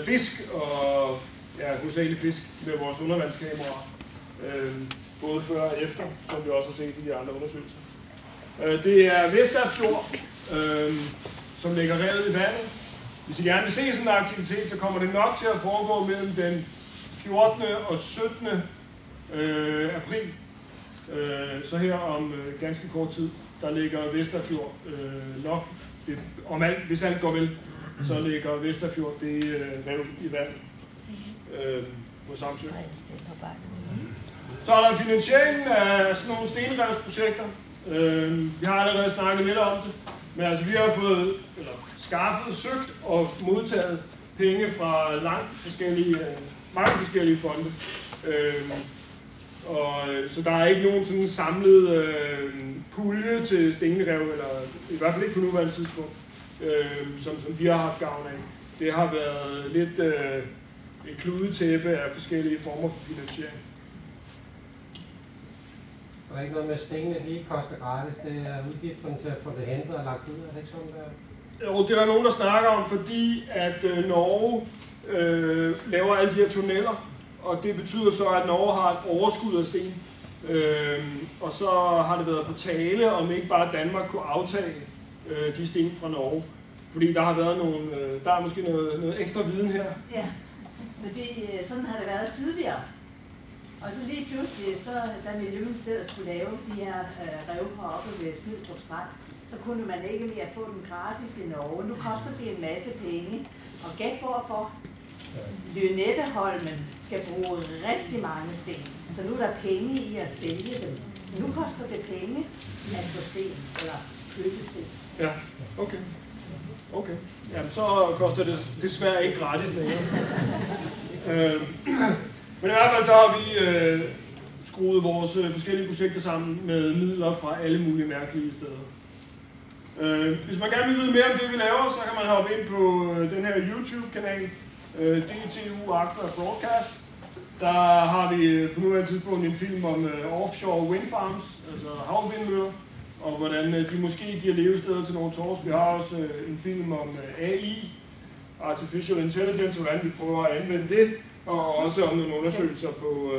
fisk og hovedsageligt fisk med vores undervandskameraer, både før og efter, som vi også har set i de andre undersøgelser. Det er Vesterfjord, som ligger revet i vandet. Hvis I gerne vil se sådan en aktivitet, så kommer det nok til at foregå mellem den 14. og 17. april. Så her om ganske kort tid, der ligger Vesterfjord nok, hvis alt går vel, så ligger Vesterfjord det rev i vandet på Samsø. Så er der finansieringen af sådan nogle stenrevsprojekter. Vi har allerede snakket lidt om det, men altså vi har fået, skaffet, søgt og modtaget penge fra mange forskellige fonde. Så der er ikke nogen sådan samlet pulje til stenrev, eller i hvert fald ikke på nuværende tidspunkt, som vi har haft gavn af. Det har været lidt et kludetæppe af forskellige former for finansiering. Der er ikke noget med stenene lige koster gratis, det er udgifterne til at få det hentet og lagt ud, er det ikke sådan der? Jo, det er der nogen, der snakker om, fordi at Norge laver alle de her tunneller, og det betyder så, at Norge har et overskud af sten. Og så har det været på tale, om ikke bare Danmark kunne aftage de sten fra Norge. Fordi der har været der er måske noget ekstra viden her. Ja, fordi sådan har det været tidligere. Og så lige pludselig, da Miljøministeriet skulle lave de her rev heroppe ved Smidstrup Strand, så kunne man ikke mere få dem gratis i Norge. Nu koster det en masse penge. Og gæt hvorfor? Lynetteholmen skal bruge rigtig mange sten. Så nu er der penge i at sælge dem. Så nu koster det penge at få sten, eller købe sten. Ja, okay. Okay. Jamen, så koster det desværre ikke gratis længere. Men i hvert fald så har vi skruet vores forskellige projekter sammen med midler fra alle mulige mærkelige steder. Hvis man gerne vil vide mere om det, vi laver, så kan man hoppe ind på den her YouTube-kanal, DTU Agtra Broadcast. Der har vi på nuværende tidspunkt en film om offshore wind farms, altså havvindmøller, og hvordan de måske giver levesteder til nogle torsk. Vi har også en film om AI, Artificial Intelligence, hvordan vi prøver at anvende det, og også om nogle undersøgelser på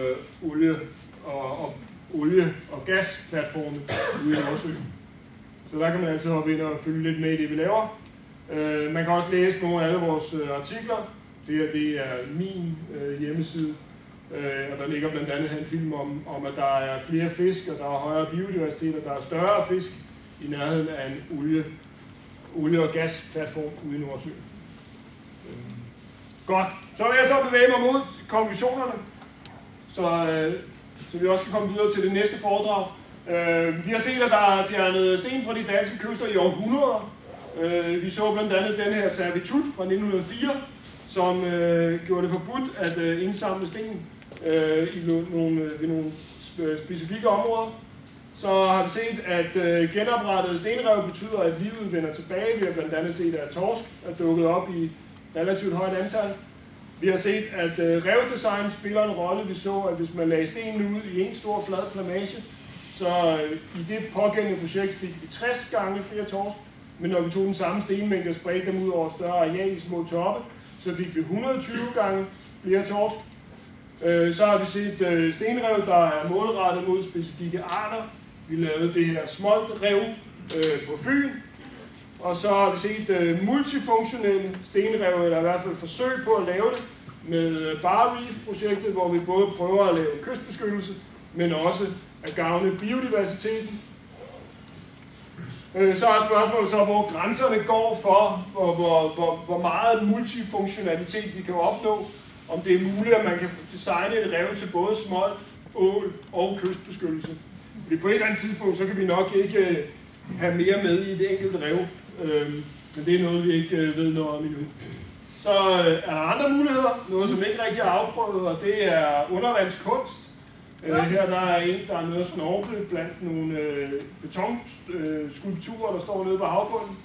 olie- og gasplatforme ude i Nordsøen. Så der kan man altid hoppe ind og følge lidt med i det, vi laver. Man kan også læse nogle af alle vores artikler. Det er min hjemmeside, og der ligger blandt andet en film om, at der er flere fisk, og der er højere biodiversitet, og der er større fisk i nærheden af en olie- og gasplatform ude i Nordsøen. Godt, så vil jeg så bevæge mig mod konklusionerne, så vi også kan komme videre til det næste foredrag. Vi har set, at der er fjernet sten fra de danske kyster i århundreder. Vi så blandt andet den her servitut fra 1904, som gjorde det forbudt at indsamle sten ved nogle specifikke områder. Så har vi set, at genoprettede stenrev betyder, at livet vender tilbage. Vi har blandt andet set, at torsk er dukket op i relativt højt antal. Vi har set, at revdesign spiller en rolle. Vi så, at hvis man lagde stenen ud i en stor flad plamage, så i det pågældende projekt fik vi 60 gange flere torsk. Men når vi tog den samme stenmængde og spredte dem ud over større areal i små toppe, så fik vi 120 gange flere torsk. Så har vi set stenrev, der er målrettet mod specifikke arter. Vi lavede det her smoltrev på Fyn. Og så har vi set multifunktionelle stenrev, eller i hvert fald forsøg på at lave det, med Bar Reef-projektet, hvor vi både prøver at lave kystbeskyttelse, men også at gavne biodiversiteten. Så er spørgsmålet så, hvor grænserne går for, hvor meget multifunktionalitet vi kan opnå. Om det er muligt, at man kan designe et rev til både smolt, ål og kystbeskyttelse. Fordi på et eller andet tidspunkt, så kan vi nok ikke have mere med i det enkelte rev. Men det er noget, vi ikke ved noget om endnu. Så er der andre muligheder, noget som ikke rigtig er afprøvet, og det er undervandskunst. Her der er noget at snorkle blandt nogle betonskulpturer, der står nede på havbunden.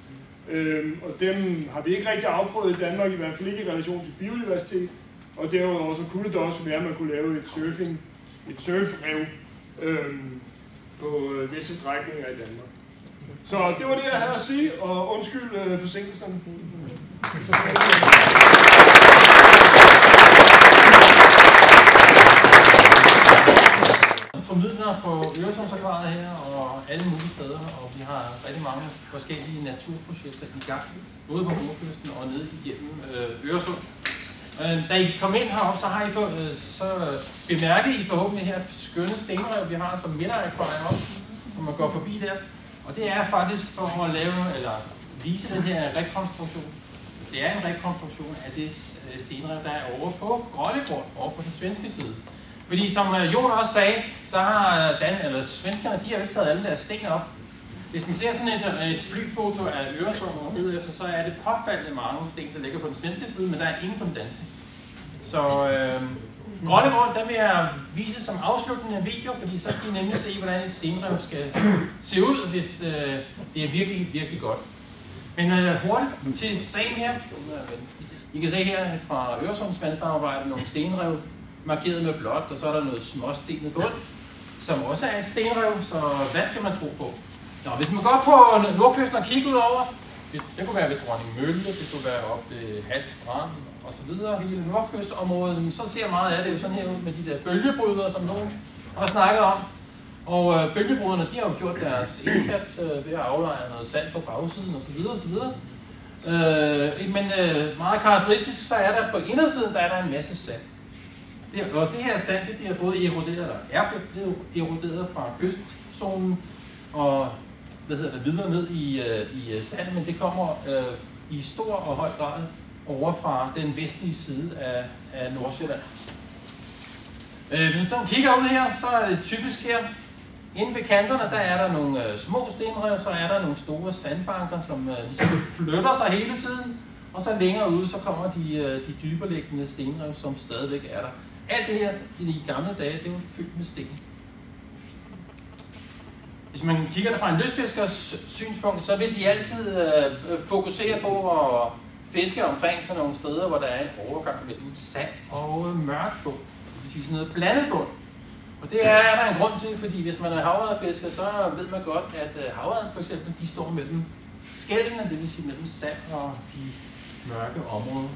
Og dem har vi ikke rigtig afprøvet i Danmark, i hvert fald ikke i relation til biodiversitet. Og derudover så kunne det også være, at man kunne lave et surfrev på visse strækninger i Danmark. Så det var det, jeg havde at sige, og undskyld forsinkelserne. Formidler på Øresundsakvariet her og alle mulige steder, og vi har rigtig mange forskellige naturprojekter i gang, både på Nordkysten og nede igennem Øresund. Da I kom ind herop, så har I bemærket I forhåbentlig her skønne stenrev, vi har som midterakvarium, når man går forbi der. Og det er faktisk for at lave, eller vise den her rekonstruktion. Det er en rekonstruktion af det stenrev, der er over på Grollegaard, over på den svenske side. Fordi som Jon også sagde, så har svenskerne, de har ikke taget alle deres sten op. Hvis man ser sådan et flyfoto af Øresund, så er det påfaldende mange sten, der ligger på den svenske side, men der er ingen på den danske. Så Grollegaard, der vil jeg vise som afsluttende video, fordi så skal I nemlig se, hvordan et stenrev skal se ud, hvis det er virkelig, virkelig godt. Men hurtigt til sagen her. I kan se her fra Øresundsvandsamarbejdet nogle stenrev, markeret med blåt, og så er der noget småstenet gulv, som også er et stenrev, så hvad skal man tro på? Nå, hvis man går på Nordkysten og kigger ud over, det kunne være ved Dronningmølle, det kunne være op ved Hals Strand og så videre, hele Nordkystområdet, så ser meget af det jo sådan her ud med de der bølgebrydere, som nogen har snakket om. Og bølgebryderne, de har jo gjort deres indsats ved at aflejre noget sand på bagsiden og så videre og så videre. Men meget karakteristisk, så er der på indersiden, der er der en masse sand. Og det her sand, det bliver både eroderet, eller er blevet eroderet fra kystzonen og videre ned i sandet, men det kommer i stor og høj grad over fra den vestlige side af Nordsjælland. Hvis man så kigger ud her, så er det typisk her. Inde ved kanterne, der er der nogle små stenrev, så er der nogle store sandbanker, som ligesom flytter sig hele tiden. Og så længere ude, så kommer de dybereliggende stenrev, som stadigvæk er der. Alt det her i gamle dage, det var fyldt med sten. hvis man kigger det fra en lystfiskers synspunkt, så vil de altid fokusere på at fiske omkring sådan nogle steder, hvor der er en overgang mellem sand og mørk bund. Det vil sige sådan noget blandet bund. Og det er der en grund til, fordi hvis man er havørredfisker, så ved man godt, at havørreden for eksempel, de står mellem skældene, det vil sige mellem sand og de mørke områder.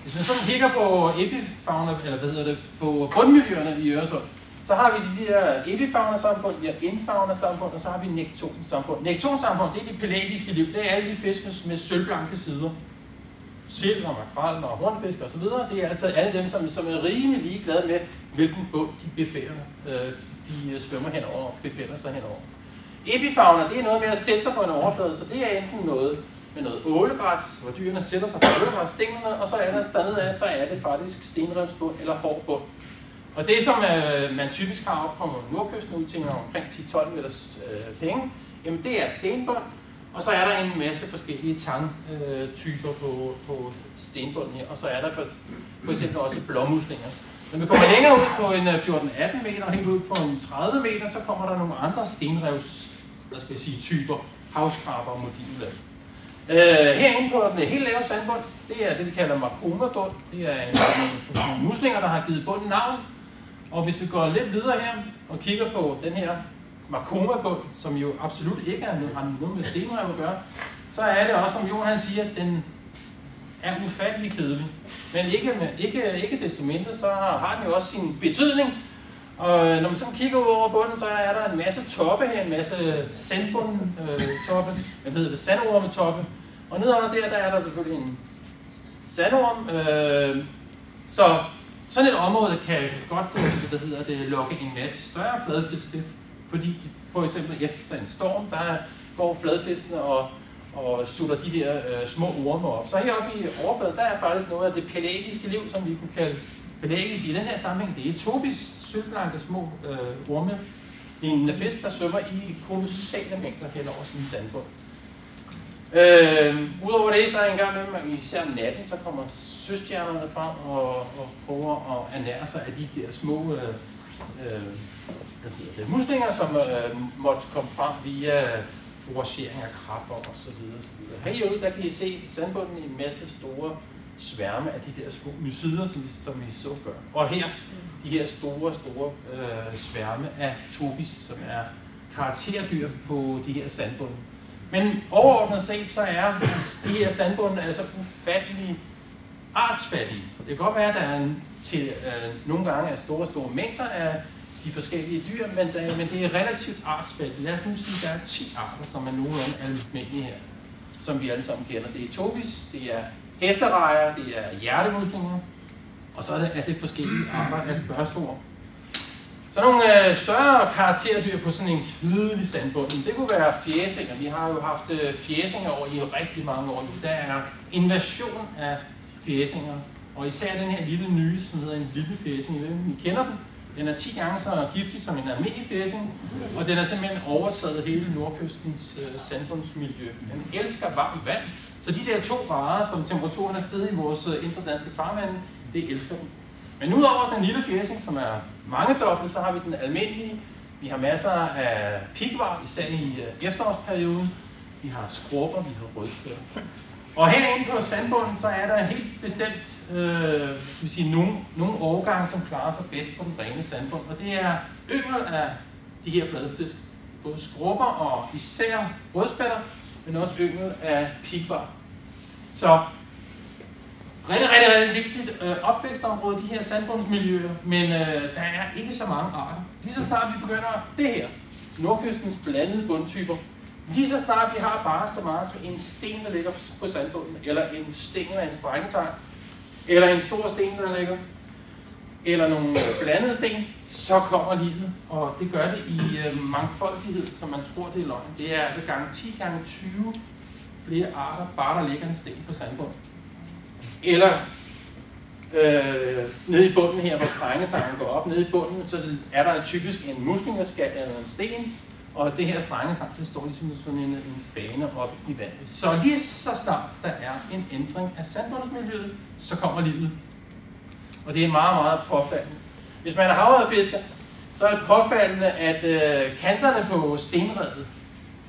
Hvis man sådan kigger på epifauna, eller hvad hedder det, på bundmiljøerne i Øresund, så har vi de der epifauna-samfund, vi har infauna-samfund, og så har vi nekton-samfund. Nekton-samfund, det er de pelagiske liv, det er alle de fisk med sølvblanke sider. Sild og makrel og hornfisk og så videre, det er altså alle dem, som er rimelig ligeglade med, hvilken bund de svømmer henover og befinder sig henover. Epifauna, det er noget med at sætte sig på en overflade, så det er enten noget med noget ålegræs, hvor dyrene sætter sig på ålegræsstænglerne, og så er der stadig af, så er det faktisk stenrevsbund eller hård bund. Og det, som man typisk har op på nordkysten ud til omkring 10-12 meters penge, jamen det er stenbund, og så er der en masse forskellige tangtyper på stenbunden her, og så er der for eksempel også blåmuslinger. Når vi kommer længere ud på en 14-18 meter og helt ud på en 30 meter, så kommer der nogle andre stenrevs, typer, havskrabber og modinland. Herinde på den helt lave sandbund, det er det, vi kalder Makoma-bund. Det er nogle muslinger, der har givet bunden navn. Og hvis vi går lidt videre her og kigger på den her Makoma-bund, som jo absolut ikke har noget med stenrev at gøre, så er det også, som Jon han siger, at den er ufattelig kedelig. Men ikke desto mindre, så har den jo også sin betydning. Og når man så kigger over bunden, så er der en masse toppe her, en masse sandbund-toppe, sandormetoppe. Og nedenunder der er der selvfølgelig en sandorm. Så sådan et område kan godt lokke en masse større fladfisk, fordi for eksempel efter en storm, der går fladfiskene og sutter de der små orme op. Så heroppe i overfladen, der er faktisk noget af det pelagiske liv, som vi kunne kalde pelagisk i den her sammenhæng. Det er tobis, sølvblanke små orme. En fisk, der svømmer i kolossale mængder hen over sådan en sandbund. Udover det, så er en gang med, især om natten, så kommer søstjernerne frem og prøver at ernære sig af de der små muslinger, som måtte komme frem via foragering af krabber og så videre. Herude, der kan I se sandbunden i en masse store sværme af de der små mysider, som vi så før. Og her, de her store sværme af tobis, som er karakterdyr på de her sandbunde. Men overordnet set, så er de her sandbunde altså ufattelig artsfattige. Det kan godt være, at der er nogle gange er store mængder af de forskellige dyr, men det er relativt artsfattigt. Lad os nu sige, at der er 10 arter, som er nogenlunde almindelige her, som vi alle sammen kender. Det er tobis, det er hesterejer, det er hjertemuslinger, og så er det forskellige arter af børstor. Så nogle større karakterdyr på sådan en kedelig sandbund, det kunne være fjæsinger. Vi har jo haft fjæsinger over i rigtig mange år nu. Der er invasion af fjæsinger, og især den her lille nye, som hedder en lille fjæsing. I kender den. Den er 10 gange så giftig som en almindelig fjæsing, og den er simpelthen overtaget hele nordkystens sandbundsmiljø. Den elsker varmt vand, så de der 2 grader, som temperaturen er steget i vores indre danske farvande, det elsker den. Men udover den lille fjæsing, som er mangedobbelt, så har vi den almindelige. Vi har masser af pikvar, især i efterårsperioden. Vi har skrubber, vi har rødspætter. Og herinde på sandbunden, så er der helt bestemt nogle årgange, som klarer sig bedst på den rene sandbund. Og det er yngel af de her fladfisk. Både skrubber og især rødspætter, men også yngel af pikvar. Så rigtig vigtigt opvækstområde, de her sandbundsmiljøer, men der er ikke så mange arter. Lige så snart vi begynder det her, nordkystens blandede bundtyper, lige så snart vi har bare så meget som en sten, der ligger på sandbunden, eller en stængel af en strækketang, eller en stor sten, der ligger, eller nogle blandede sten, så kommer livet, og det gør det i mangfoldighed, som man tror, det er løgn. Det er altså gange 10 gange 20 flere arter, bare der ligger en sten på sandbunden. Eller nede i bunden her, hvor strængetangen går op, nede i bunden, så er der typisk en muslingerskal eller en sten, og det her strengetang, det står ligesom sådan en fane op i vandet. Så lige så snart der er en ændring af sandbundsmiljøet, så kommer livet. Og det er meget påfaldende. Hvis man er havørredfisker, så er det påfaldende, at kanterne på stenredet,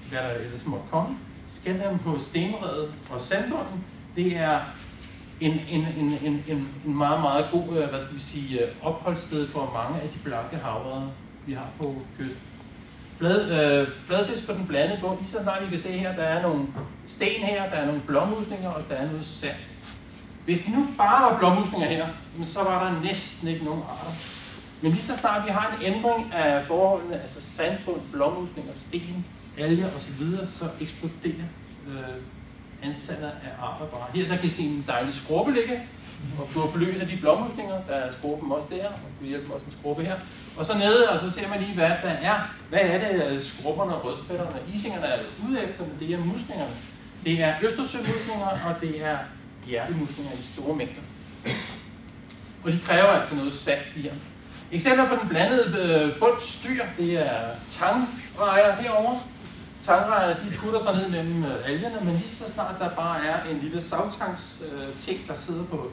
hvad der ellers måtte komme, kanterne på stenredet og sandbunden, det er en meget, meget god, hvad skal vi sige, opholdssted for mange af de blanke havørreder, vi har på kysten. Fladfisk på den blandede bund, lige så snart vi kan se her, der er nogle sten her, der er nogle blåmuslinger, og der er noget sand. Hvis de nu bare var blåmuslinger her, så var der næsten ikke nogen arter. Men lige så snart vi har en ændring af forholdene, altså sandbund, blåmuslinger, sten, alger osv., så eksploderer antallet af arter bare. Her der kan I se en dejlig skrubbe ligge, og du har forløst af de blåmuslinger, der er skrubben også der, og du hjælper også med skrubbe her. Og så nede, og så ser man lige, hvad der er. Hvad er det, skrubberne og rødspætterne og isingerne er ude efter? Det er muslingerne. Det er østersømuslinger, og det er hjertemuslinger i store mængder. Og de kræver altså noget salt i her. Eksempler på den blandede bundsdyr, det er tangrejer herovre. Tangrejer, de putter sig ned mellem algerne, men lige så snart der bare er en lille savtangs-ting, der sidder på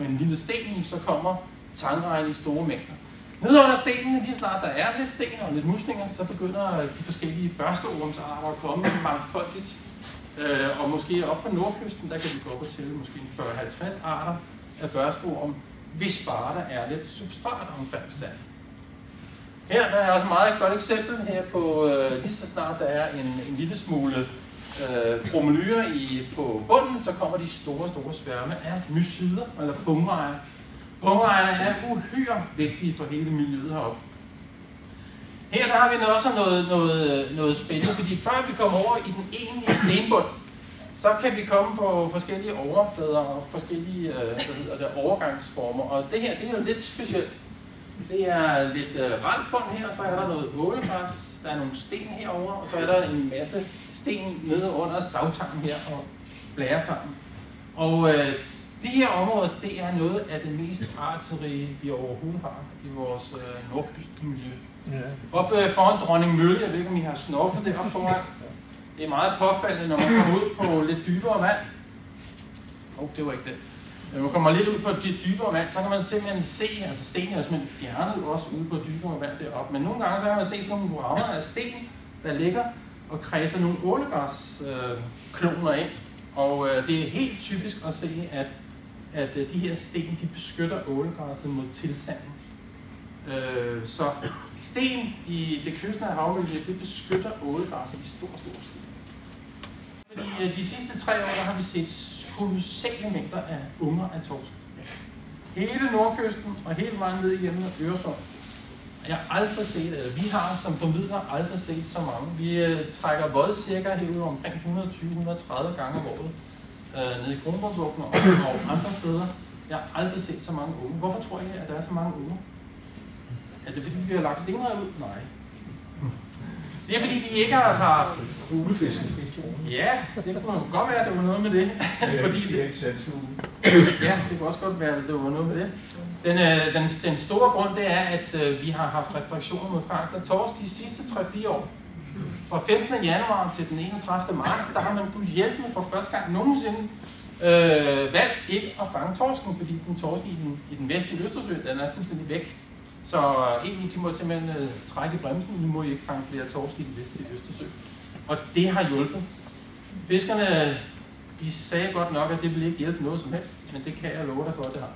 en lille sten, så kommer tangrejen i store mængder. Nede under stenene, lige snart der er lidt sten og lidt muslinger, så begynder de forskellige børsteormsarter at komme mangfoldigt. Og måske op på nordkysten, der kan vi gå op og tælle måske 40-50 arter af børsteorm, hvis bare der er lidt substrat omkring sand. Her der er også et meget godt eksempel her på, lige så snart der er en lille smule bromelyrer på bunden, så kommer de store sværme af mysider, eller pungrejer. Pungrejerne er uhyre vigtige for hele miljøet heroppe. Her der har vi også noget spændende, fordi før vi kommer over i den egentlige stenbund, så kan vi komme på forskellige overflader og forskellige overgangsformer. Og det her det er jo lidt specielt. Det er lidt randbund her, så er der noget ålegræs, der er nogle sten herover, og så er der en masse sten nede under savtangen her og blæretangen. Og de her områder, det er noget af det mest artsrige, vi overhovedet har i vores nordkystmiljø. Ja. Oppe foran Dronning Mølle, jeg ved ikke om I har snorklet det op foran. Det er meget påfaldende, når man kommer ud på lidt dybere vand. Det var ikke det. Når man kommer lidt ud på lidt dybere vand, så kan man simpelthen se, altså sten er jo simpelthen fjernet også ude på dybere vand deroppe. Men nogle gange så kan man se sådan nogle rammer af sten, der ligger og kredser nogle ålegræskloner ind. Og det er helt typisk at se, at de her sten, de beskytter ålegræsset mod tilsanden. Så sten i det kystnære havmiljø, det beskytter ålegræsset i stor stil. Fordi de sidste 3 år, der har vi set kolossale mængder af unger af torsk. Hele nordkysten og hele vejen ned igennem Øresund. Jeg har aldrig set, eller vi har som formidler aldrig set så mange. Vi trækker vod cirka herude omkring 120-130 gange om året. Nede i Kronborgbugten og andre steder. Jeg har aldrig set så mange unge. Hvorfor tror jeg, at der er så mange unge? Er det fordi, vi har lagt stenrejer ud? Nej. Det er fordi, vi ikke har Uglefisken. Ja, det kunne godt være, at det var noget med det. Fordi ja, det kunne også godt være, at det var noget med det. Den store grund, det er, at vi har haft restriktioner mod fangst af torsk de sidste 3-4 år. Fra 15. januar til den 31. marts, der har man kunnet hjælpe med for første gang nogensinde valgt ikke at fange torsken, fordi den torsk i den vestlige Østersø, den er fuldstændig væk. Så EU, de må simpelthen trække i bremsen, nu må I ikke fange flere torsk i den vestlige Østersø. Og det har hjulpet. Fiskerne, de sagde godt nok, at det ville ikke hjælpe noget som helst, men det kan jeg love dig for, at det har.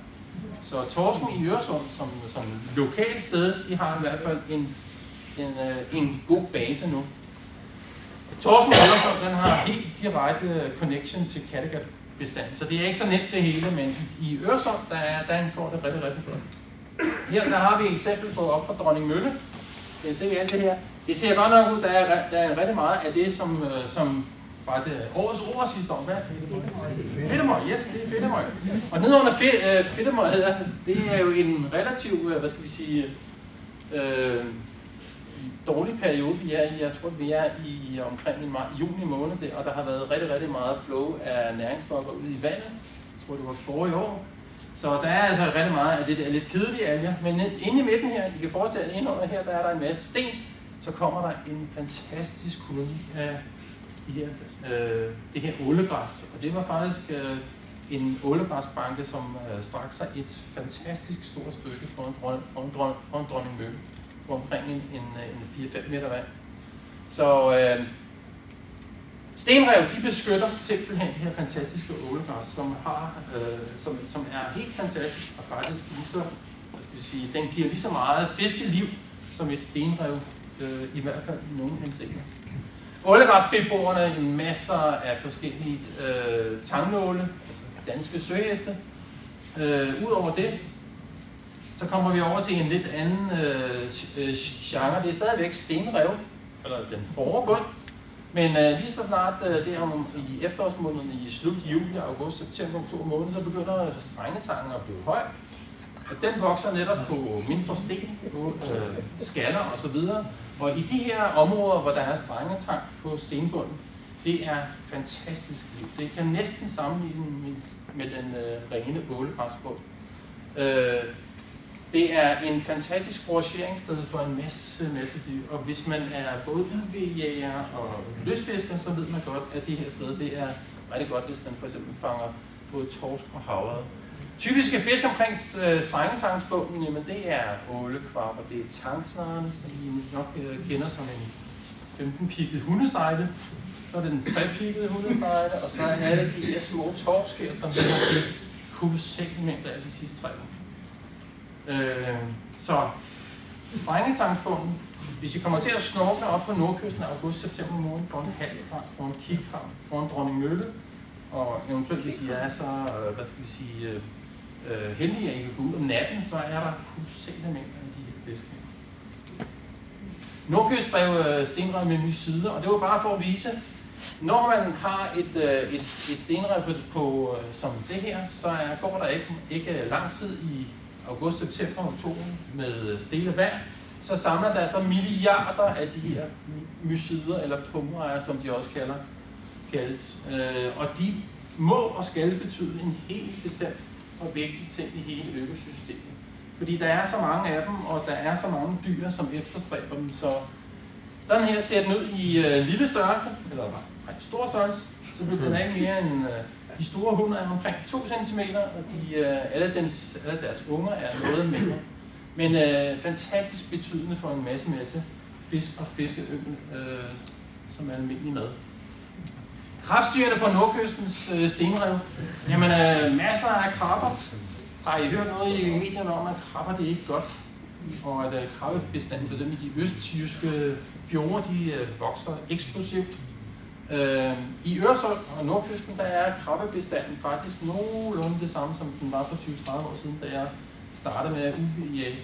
Så torsken i Øresund, som lokalt sted, de har i hvert fald en god base nu. Torsken i Øresund, den har helt direkte connection til Kattegat-bestanden, så det er ikke så nemt det hele, men i Øresund, der går det rigtig, rigtig godt. Her der har vi et eksempel på op fra Dronning Mølle. Jeg ser alt det her. Det ser godt nok ud, der er rigtig meget af det, som var det årets ord sidste år. Hvad er det? Fedtemøg, yes, det er fedtemøg. Og nedenunder fedtemøg hedder det er jo en relativt, hvad skal vi sige, dårlig periode, vi er i. Jeg tror, vi er i omkring juni måned, og der har været rigtig, rigtig meget flow af næringsstoffer ude i vandet. Jeg tror, det var forrige år. Så der er altså rigtig meget af det der lidt kedelige alger, men inde i midten her, I kan forestille jer, indenunder her, der er der en masse sten, så kommer der en fantastisk koloni af det her ålegræs. Og det var faktisk en ålegræsbanke, som strakte sig et fantastisk stort stykke foran Dronning Mølle, på omkring en 4-5 meter vand. Så stenrev, de beskytter simpelthen det her fantastiske ålegræs, som er helt fantastisk og faktisk lige så, den giver lige så meget fiskeliv som et stenrev, i hvert fald i nogle henseender. Ålegræsbeboerne masser af forskellige tangnåle, altså danske søheste. Udover det, så kommer vi over til en lidt anden genre. Det er stadigvæk stenrev, eller den hårde bund. Men lige så snart i efterårsmåneden, i slut juli, august, september, oktober måned, så begynder strængetangen at blive høj. Og den vokser netop på mindre sten, på skaller osv. Og i de her områder, hvor der er strengetang på stenbunden, det er fantastisk liv. Det kan næsten sammenlignes med den rene ålegræsbund. Det er en fantastisk fourageringssted for en masse dyr, og hvis man er både UV-jæger og lystfisker, så ved man godt, at det her sted det er rigtig godt, hvis man for eksempel fanger både torsk og havre. Typiske fisk omkring strengetangsbunden, jamen det er ålekvapper, det er tangsnarerne, som I nok kender som en 15-pikket hundestejle. Så er det den 3-pikkede hundestejle, og så er alle de her små torsk her, som vi har set kolossale mængder af de sidste 3 år. Så strengetangsbunden, hvis I kommer til at snorkle op på nordkysten af august-september måned foran Halstrand, foran Kikhavn, foran Dronningmølle, og eventuelt hvis I er så, heldige, at I kan gå ud om natten, så er der kolossale mængder af de her fisk. Nordkystrev stenrev med mysider, og det var bare for at vise, når man har et stenrev på som det her, så går der ikke lang tid i august, september og oktober med stille vand, så samler der så milliarder af de her mysider, eller pumrejer, som de også kaldes. Og de må og skal betyde en helt bestemt og vigtig ting i hele økosystemet. Fordi der er så mange af dem, og der er så mange dyr, som efterstræber dem. Så den her ser den ud i lille størrelse, eller stor størrelse, så bliver den ikke mere end de store hunder er omkring 2 cm, og alle deres unger er noget mindre. Men fantastisk betydende for en masse fisk og fiskeyngel, som er almindelig mad. Krabstyrene på nordkystens stenrev. Jamen, masser af krabber. Har I hørt noget i medierne om, at krabber det er ikke godt? Og at krabbebestanden, f.eks. i de østjyske fjorde, de vokser eksplosivt. I Øresund og nordkysten, der er krabbebestanden faktisk nogenlunde det samme, som den var for 20-30 år siden, da jeg startede med at udjage.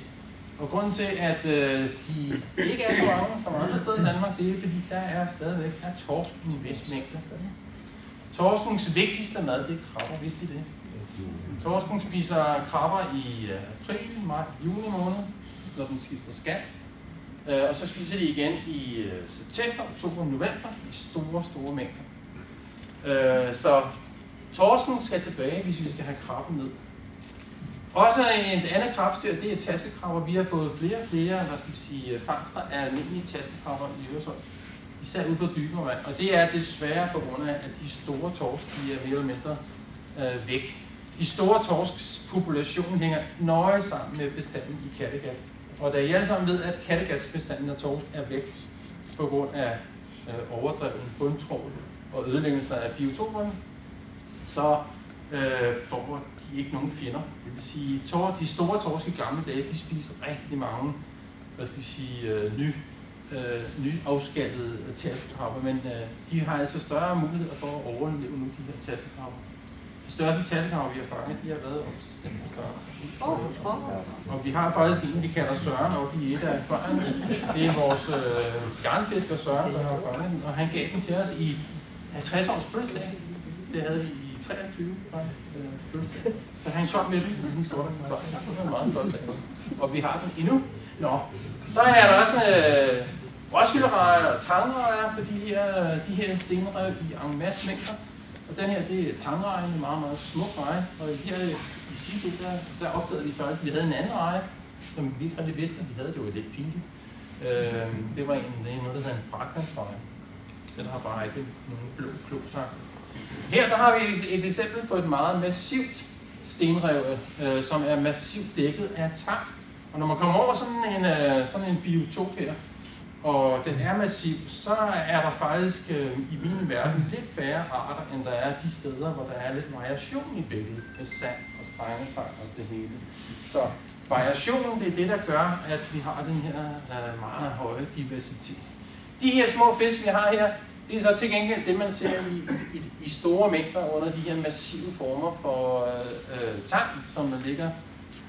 Og grunden til, at de ikke er så mange som andre steder i Danmark, det er, fordi der er stadigvæk torsk i en vis mængde. Torskens vigtigste mad, det er krabber, vidste I det? Torsken spiser krabber i april, maj, juni måned, når den skifter skal. Og så spiser de igen i september, oktober og november i store mængder. Så torsken skal tilbage, hvis vi skal have krabben ned. Også et andet krabstyr, det er taskekrabber. Vi har fået flere fangster af almindelige taskekrabber i Øresund. Især ude på dybere vand. Og det er desværre på grund af, at de store torsk, de er mere eller mindre væk. De store torsks population hænger nøje sammen med bestanden i Kattegat. Og da I alle sammen ved, at Kattegatsbestanden af torsk er væk på grund af overdreven bundtrål og ødelæggelser af biotoperne, så får de ikke nogen fjender. Det vil sige, de store torsk i gamle dage, de spiser rigtig mange, afskallede taskekrabber, men de har altså større muligheder for at overleve nu, de her taskekrabber. De største taskekrabber, vi har fanget, de har været op til den her størrelse. Og vi har faktisk en, vi kalder Søren, oppe i et af børnene. Det er vores garnfisker Søren, der har fanget den, og han gav den til os i 50 års fødselsdag. Det havde vi i 23 faktisk fødselsdag. Så han kom med den, og den står der. Det er meget stolt af. Og vi har den endnu. Nå, så er der også roskilderejer og tangrejer på de her stenrev i en masse mængder. Og den her, det er tangrejen, en meget smuk reje. Og her i sidste uge, der opdagede vi faktisk, at vi havde en anden reje, som vi ikke rigtig vidste, at vi havde. Det var lidt pinligt. Det var noget, der hedder en brakvandsreje. Den har bare ikke nogen blå klosakse. Her der har vi et eksempel på et meget massivt stenrev, som er massivt dækket af tang. Og når man kommer over sådan en biotop her, og den er massiv, så er der faktisk i min verden lidt færre arter, end der er de steder, hvor der er lidt variation i billedet, med sand og strengetang og det hele. Så variationen, det er det, der gør, at vi har den her meget høje diversitet. De her små fisk, vi har her, det er så til gengæld det, man ser i store mængder under de her massive former for tang, som ligger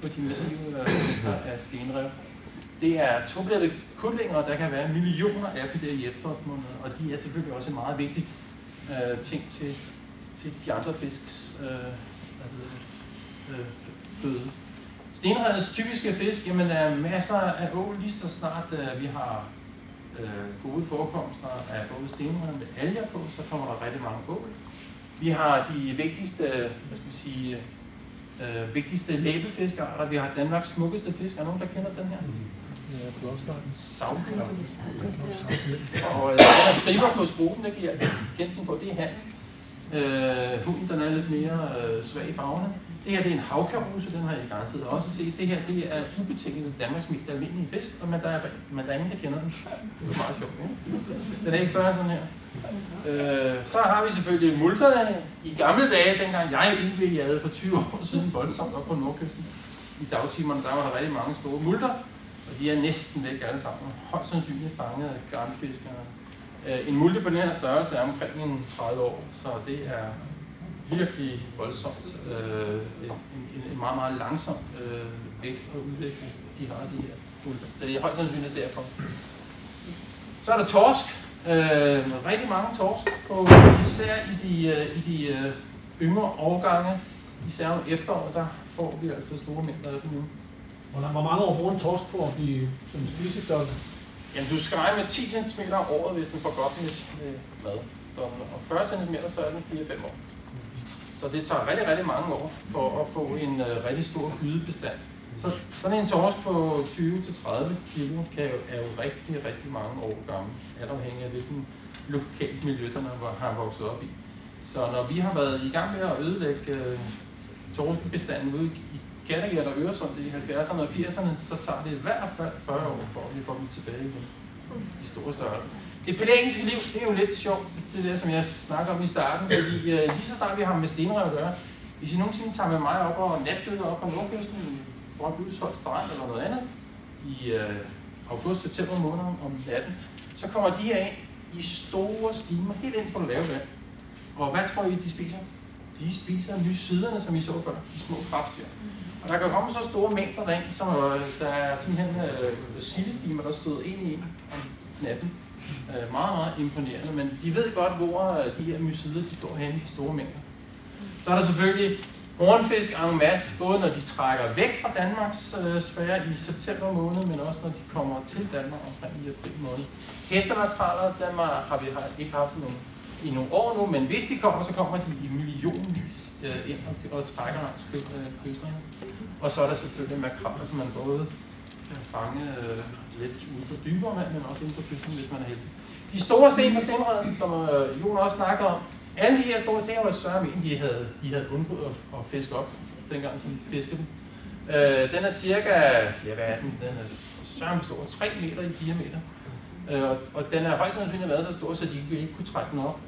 på de massive mængder af stenrev. Det er toblædte kutlinger, der kan være millioner af dem der i efterårsmåneder, og de er selvfølgelig også en meget vigtig ting til de andre fisks føde. Stenrevets typiske fisk, jamen der er masser af ål, lige så snart vi har gode forekomster af både stenrev med alger på, så kommer der rigtig mange ål. Vi har de vigtigste læbefiskarter. Vi har Danmarks smukkeste fisk. Er nogen, der kender den her? Savgøl. Og den er striber på spruten, det kan jeg altså kende den på, det er han. Hunden, den er lidt mere svag i farverne. Det her det er en havkaruse, den har jeg garanteret også set. Det her det er ubetinget Danmarks mest almindelige fisk, men der er ingen, der kender den. Det er meget sjovt, ikke? Den er ikke større sådan her. Så har vi selvfølgelig multerne. I gamle dage, dengang jeg indvigede for 20 år siden voldsomt op på nordkysten, i dagtimerne, der var der rigtig mange store multer, og de er næsten væk alle sammen. Højst sandsynligt fanget af garnfiskere. En multe på den her størrelse er omkring 30 år, så det er virkelig voldsomt. En meget, meget langsom vækst og udvikling, de har de her multer. Så det er højst sandsynligt derfor. Så er der torsk. Rigtig mange torsk, især i de yngre årgange, især om efteråret, der får vi altså store mængder af dem nu. Hvor mange år bruger en torsk på at blive som spisestokke? Jamen, du skal regne med 10 cm om året, hvis den får godt med mad. Så om 40 cm, så er den 4-5 år. Så det tager rigtig, rigtig mange år for at få en rigtig stor gydebestand. Så sådan en torsk på 20-30 kilo er jo rigtig, rigtig mange år gammel, alt afhængig af hvilken lokalt miljø, den har vokset op i. Så når vi har været i gang med at ødelægge torskebestanden ude i Kattegat og Øresund i 70'erne og 80'erne, så tager det i hvert fald 40 år, for at vi får dem tilbage igen i store størrelser. Det pelagiske liv, det er jo lidt sjovt, det som jeg snakker om i starten, fordi lige så snart vi har med stenrev at gøre, hvis I nogensinde tager med mig op og natdykker op på nordkysten, fra Byshold Strand eller noget andet, i august-september måned om natten, så kommer de af i store stimer helt ind på det lave vand. Og hvad tror I, de spiser? De spiser mysiderne, som I så før, de små krabstyr. Og der kan komme så store mængder derind, som der er simpelthen sildestimer, der støder ind i om natten. Meget, meget imponerende, men de ved godt, hvor de her mysider de står henne i store mængder. Så er der selvfølgelig hornfisk en masse, både når de trækker væk fra Danmarks sfære i september måned, men også når de kommer til Danmark omkring i april måned. Hestemakraller, dem har vi ikke haft i nogle år nu, men hvis de kommer, så kommer de i millionvis ind og trækker langs kysterne. Og så er der selvfølgelig makraller, som man både kan fange lidt ude på dybere vand, men også inde på kysten, hvis man er heldig. De store sten på stenreden, som Jon også snakker om, alle de her store, det var sørme en, de havde undgået at fiske op, dengang de fiskede dem. Den er cirka, ja hvad er den? Den er sørme stor, 3 meter i diameter. Og den er højst sandsynligt været så stor, så de ikke kunne trække den op.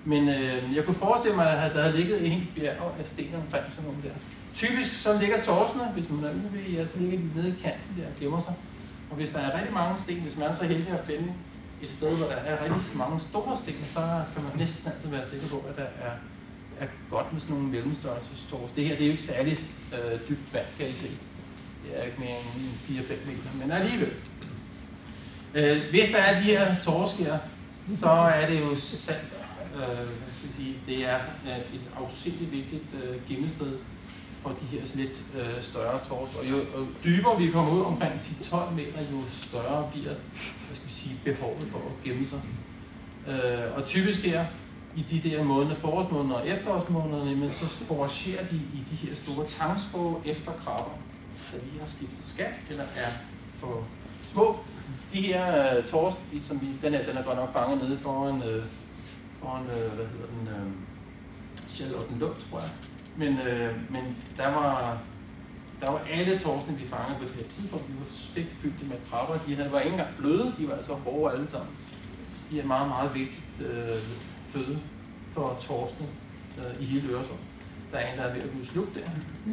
Men jeg kunne forestille mig, at der havde ligget en helt bjerg af sten omkring sådan nogle der. Typisk så ligger torskene, hvis man er ude i, så ligger de nede i kanten der og gemmer sig. Og hvis der er rigtig mange sten, hvis man er så heldig at finde et sted, hvor der er rigtig mange store sten, så kan man næsten altid være sikker på, at der er godt med sådan nogle mellemstørrelses torsk. Det her det er jo ikke særligt dybt vand, kan I se. Det er ikke mere end 4-5 meter, men alligevel. Hvis der er de her torsk her, så er det jo sandt. Det er et afsindigt vigtigt gemmested for de her lidt større torsk. Og jo dybere vi kommer ud omkring 10-12 meter, jo større bliver behovet for at gemme sig. Og typisk her i de der måneder, forårsmåneder og efterårsmånederne, men så foragerer de i de her store tangskrog efter krabber, der lige har skiftet skat eller er for små. De her torsk, som den er godt nok fanget nede foran hvad hedder den, Charlottenlund, tror jeg. Men der var Der var alle torskene, de fangede på det her tidspunkt, de var spækfyldte med krabber. De var ikke engang bløde, de var altså hårde alle sammen. De er meget, meget vigtigt føde for torskene i hele Øresund. Der er en, der er ved at blive slugt der,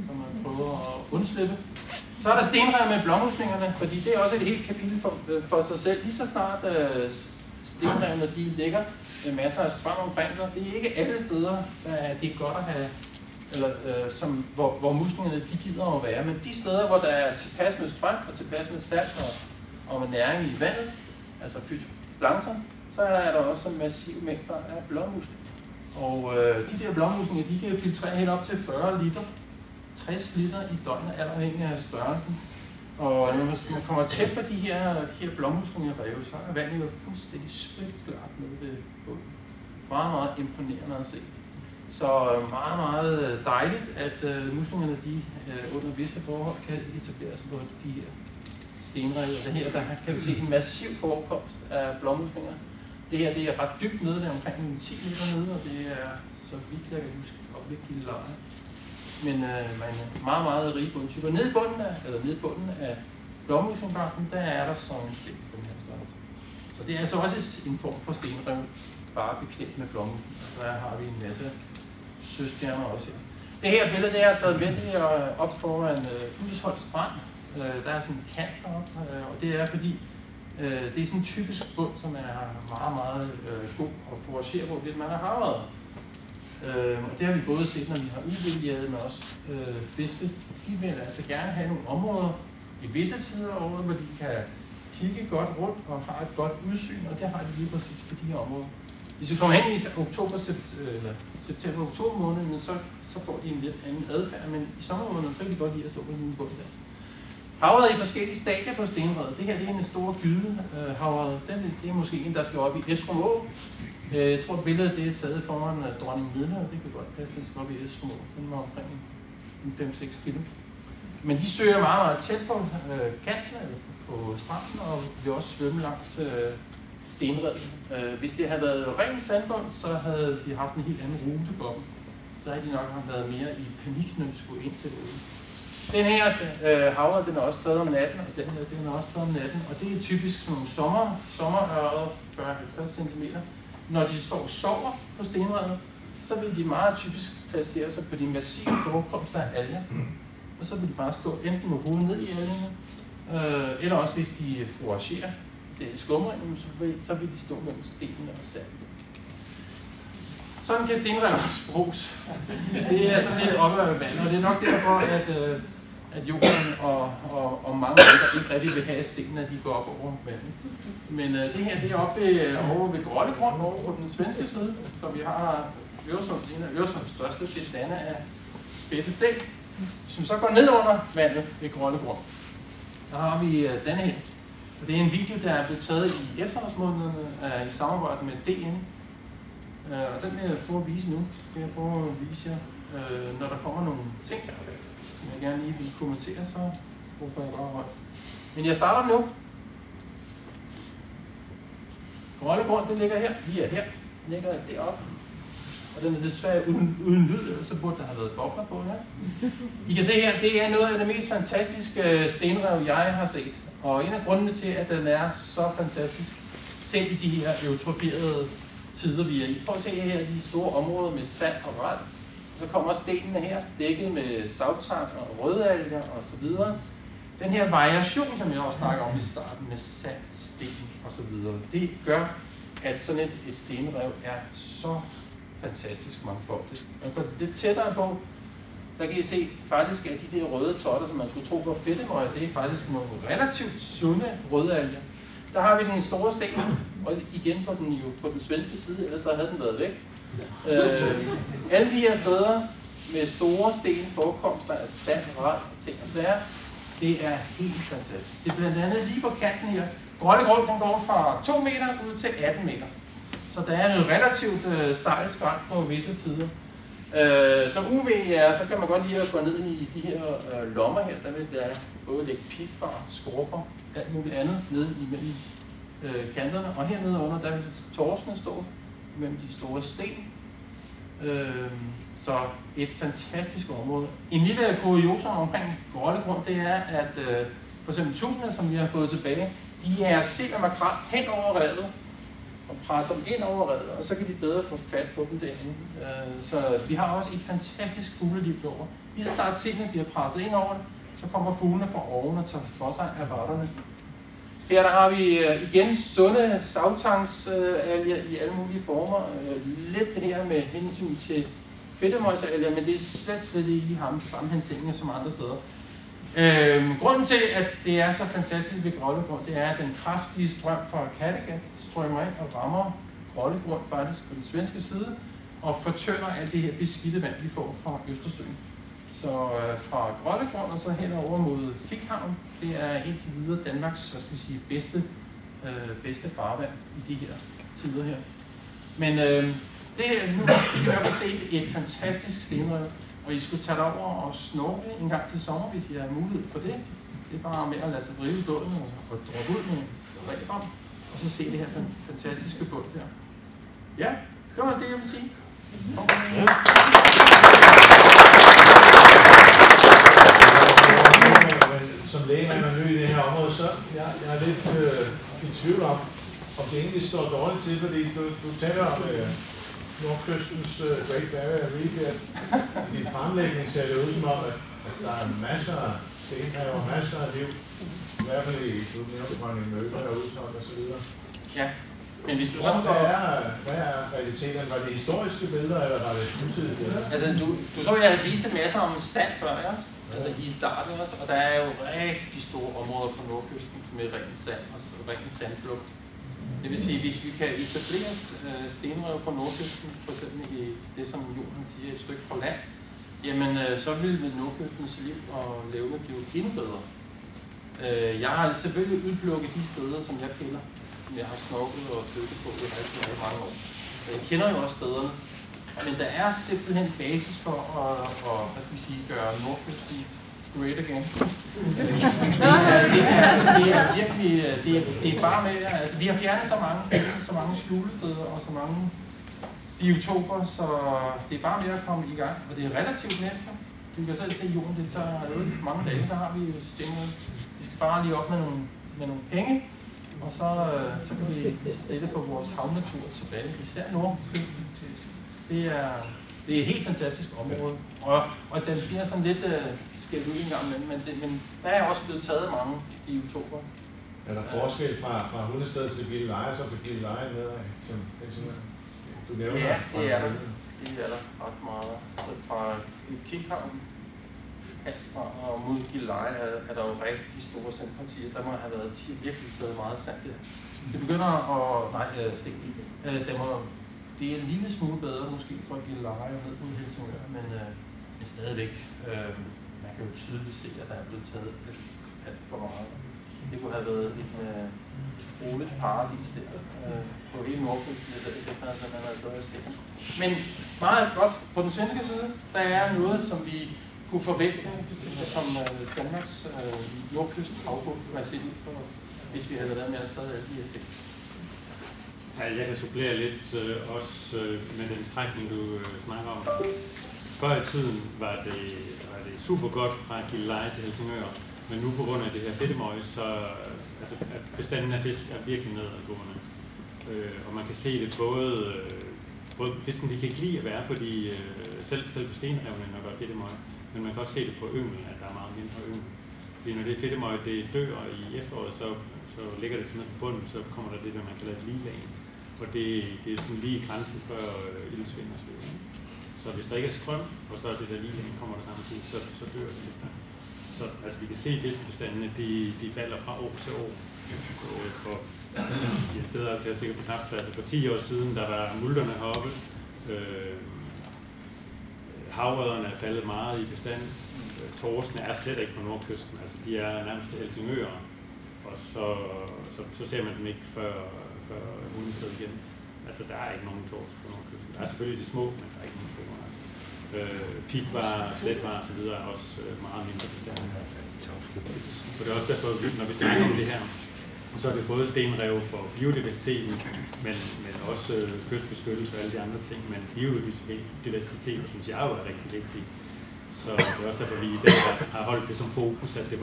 som man prøver at undslippe. Så er der stenrev med blåmuslingerne, fordi det er også et helt kapitel for sig selv. Lige så snart stenrevene de ligger med masser af strøm omkring sig, det er ikke alle steder, det er godt at have, eller hvor muslingerne de gider at være, men de steder, hvor der er tilpas med strøm og tilpas med salt og med næring i vandet, altså fytoplankton, så er der også massive mængder af blåmuslinger. Og de der blåmuslinger, de kan filtrere helt op til 40 liter, 60 liter i døgnet, alt afhængig af størrelsen. Og når man kommer tæt på de her blåmuslingerev, så er vandet jo fuldstændig spritklart nede ved bunden. Meget, meget imponerende at se. Så meget, meget dejligt, at muslingerne de, under visse forhold kan etablere sig på de her stenrev. Og det her, der kan vi se en massiv forekomst af blåmuslinger. Det her det er ret dybt nede, det er omkring 10 meter nede, og det er, så vidt jeg kan huske, op lidt lille leje. Men man er meget, meget rige bundtyper. Nede i bunden af blåmuslingbarken, der er der sådan en stik på den her størrelse. Så det er altså også en form for stenrev, bare beklædt med blåmuslinger. Så her har vi en masse søstjerner også her. Det her billede, det er taget med, det er op foran Udesholt Strand. Der er sådan en kant deroppe, og det er fordi, det er sådan en typisk bund, som er meget, meget god at foragere på, hvis man har havret. Og det har vi både set, når vi har udvælget, men også fisket. De vil altså gerne have nogle områder i visse tider af året, hvor de kan kigge godt rundt og har et godt udsyn, og det har de lige præcis på de her områder. Hvis vi kommer hen i september-oktober måned, så får de en lidt anden adfærd, men i sommermåneden, så kan de godt lide at stå på en bund der. Havret er i forskellige stadier på stenrevet. Det her det er en stor gyde. Havret, det er måske en, der skal op i Esrum Å. Jeg tror, at billedet det er taget foran Dronning Mølle, og det kan godt passe, at den skal op i Esrum Å. Den var omkring 5-6 kilo. Men de søger meget, meget tæt på kanten, eller på stranden, og vil også svømme langs stenrevet. Hvis det havde været ren sandbund, så havde de haft en helt anden rute for dem. Så havde de nok været mere i panik, når de skulle ind til det ude. Den her havre, den er også taget om natten, og den her, den er også taget om natten. Og det er typisk sådan nogle sommerørred, 40-50 cm. Når de står og sover på stenrevet, så vil de meget typisk placere sig på de massive forekomster af alger. Og så vil de bare stå enten med hovedet ned i algerne, eller også hvis de foragerer det skumringen, så vil de stå mellem stenen og sand. Sådan kan stenrev også bruges. Det er sådan lidt op ad vand, og det er nok derfor, at jorden og mange andre ikke rigtig vil have stenene, at de går op over vandet. Men det her det er oppe over ved Grottegrund, over på den svenske side, så vi har en af Øresunds største bestande af spættesæl, som så går ned under vandet ved Grottegrund. Så har vi denne her. Og det er en video, der er blevet taget i efterårsmånederne i samarbejde med DN. Og den vil jeg prøve at vise nu. Skal jeg prøve at vise jer, når der kommer nogle ting, som jeg gerne lige vil kommentere, så hvorfor jeg bare højt. Men jeg starter nu. Grottegrund, den ligger her. Vi er her. Den ligger deroppe. Og den er desværre uden lyd, ellers så burde der have været bobler på her. I kan se her, det er noget af det mest fantastiske stenrev, jeg har set. Og en af grundene til, at den er så fantastisk, selv i de her eutrofierede tider, vi er i. Prøv at se her, de store områder med sand og rand. Så kommer stenene her, dækket med savtang og rødalger og så videre. Den her variation, som jeg også snakker om i starten, med sand, sten og så videre, det gør, at sådan et stenrev er så fantastisk mangfoldigt. Når man går lidt tættere på, så kan I se faktisk, at de der røde totter, som man skulle tro var fedtemøger, det er faktisk nogle relativt sunde rødalger. Der har vi den store sten, og igen på den svenske side, ellers så havde den været væk. Alle de her steder med store sten, forekomster af sand, rad og ting og sager, det er helt fantastisk. Det er blandt andet lige på kanten her. Grottegrund, den går fra 2 meter ud til 18 meter. Så der er en relativt stejl skrænt på visse tider. Som UV er, så kan man godt lide at gå ned i de her lommer her. Der vil der både lægge pigfar, skorper, alt muligt andet nede imellem kanterne. Og hernede under, der vil torskene stå mellem de store sten. Så et fantastisk område. En lille kuriosum omkring Grollegrund, det er, at for eksempel tunene, som vi har fået tilbage, de er sild og makrel hen over revet, og presser dem ind over revet, og så kan de bedre få fat på dem derinde. Så vi har også et fantastisk fugleliv derovre. Lige så snart sildene bliver presset ind over det, så kommer fuglene fra oven og tager for sig af retterne. Her der har vi igen sunde savtangsalger i alle mulige former. Lidt det her med hensyn til fedtemøgsalger, men det er slet ikke i samme henseende som andre steder. Grunden til, at det er så fantastisk ved Grollegrund, det er, at den kraftige strøm fra Kattegat strømmer ind og rammer Grollegrund faktisk på den svenske side, og fortønder alt det her beskidte vand, vi får fra Østersøen. Så fra Grollegrund og så henover mod Kikhavn, det er indtil videre Danmarks, hvad skal vi sige, bedste farvand i de her tider her. Men det her, nu har vi set et fantastisk stenrev, og I skulle tage derover og snorkle en gang til sommer, hvis I har mulighed for det. Det er bare med at lade sig drive i båden og droppe ud med ræbom, og så se det her fantastiske båd der. Ja, det var det, jeg vil sige. Okay. Som lægemand og ny i det her område, så jeg er lidt i tvivl om det egentlig står dårligt til, fordi du taler om Nordkystens Great Barrier Reef. I din fremlægning ser det ud som om, at der er masser af stenhav og masser af liv. I hvert fald i Dronning Mølle og Udsund og så videre. Ja, men hvis du sådan går... Hvad er realiteterne? Var det historiske billeder, eller var det nutidige billeder? Altså, du så, jeg havde vist en masse om sand før, ikke også? Altså i starten også, og der er jo rigtig store områder på Nordkysten med rent sand og rent sandflugt. Det vil sige, hvis vi kan etablere stenrev på Nordkysten, for eksempel i det, som Johan siger, et stykke fra land, jamen så vil Nordkystens liv og levende blive endnu bedre. Jeg har selvfølgelig udplukket de steder, som jeg kender, som jeg har snorket og flyttet på i rigtig mange år. Jeg kender jo også stederne, men der er simpelthen basis for at hvad skal vi sige, gøre Nordkysten great again. Det er virkelig, det er bare med, altså vi har fjernet så mange steder, så mange skjulesteder og så mange biotoper, så det er bare med at komme i gang, og det er relativt nemt. Du kan selv se jorden, det tager mange dage, så har vi stemmet. Vi skal bare lige op med nogle penge, og så kan vi stille for vores havnatur tilbage, især Nordkysten. Det er et helt fantastisk område, og den bliver sådan lidt skældt ud en gang imellem, men der er også blevet taget mange biotoper. Er der forskel fra Hundested til Gilleleje, så på Gilleleje nedad? Du nævner ja, det er der. Det er der ret meget. Så fra Kikhavn, Halstrand og mod Gilleleje er der jo rigtig store sandpartier. Der må have været virkelig taget meget sand der. Det begynder at stikke. Det er en lille smule bedre måske for Gilleleje og ned mod Helsingør, men stadigvæk, man kan jo tydeligt se, at der er blevet taget alt for meget. Det kunne have været et frodigt paradis der på hele Nordkysten, det man har taget af stikken. Men meget godt, på den svenske side, der er noget, som vi kunne forvente, som Danmarks nordkyst havbund kunne have set ud for, hvis vi havde været med at tage alle de her stikker. Ja, jeg kan supplere lidt også med den strækning, du snakker om. Før i tiden var det super godt fra Gilleleje til Helsingør, men nu på grund af det her fedtemøg, så altså, bestanden af fisk er virkelig nedadgående. Og man kan se det både fisken, de kan ikke lide at være på de selv på stenrevne, når der er fedtemøg, men man kan også se det på yngel, at der er meget mindre yngel. Fordi når det fedtemøg det dør i efteråret, så ligger det sådan ned på bunden, så kommer der det, man kalder et ligelag. Og det er sådan lige grænsen før ildsvind og så videre. Så hvis der ikke er strøm, og så er det der ligelag kommer der samtidig, så dør det lidt. Så altså, vi kan se, at fiskebestandene de falder fra år til år. For jeg er sikkert bekræftet, altså for 10 år siden, der var mulderne heroppe. Havrødderne er faldet meget i bestanden. Torskene er slet ikke på Nordkysten, altså de er nærmest til Helsingør. Og så ser man dem ikke før Hundested igen. Altså der er ikke nogen torsk på Nordkysten. Der er selvfølgelig de små, men der er ikke nogen store. Pikvar, sletvar og så videre er også meget mindre bestanden. For det er også derfor, når vi snakker om det her, Og så er det både stenrev for biodiversiteten, men også kystbeskyttelse og alle de andre ting. Men biodiversitet, synes jeg, er rigtig vigtigt. Så det er også derfor, vi i dag har holdt det som fokus, at det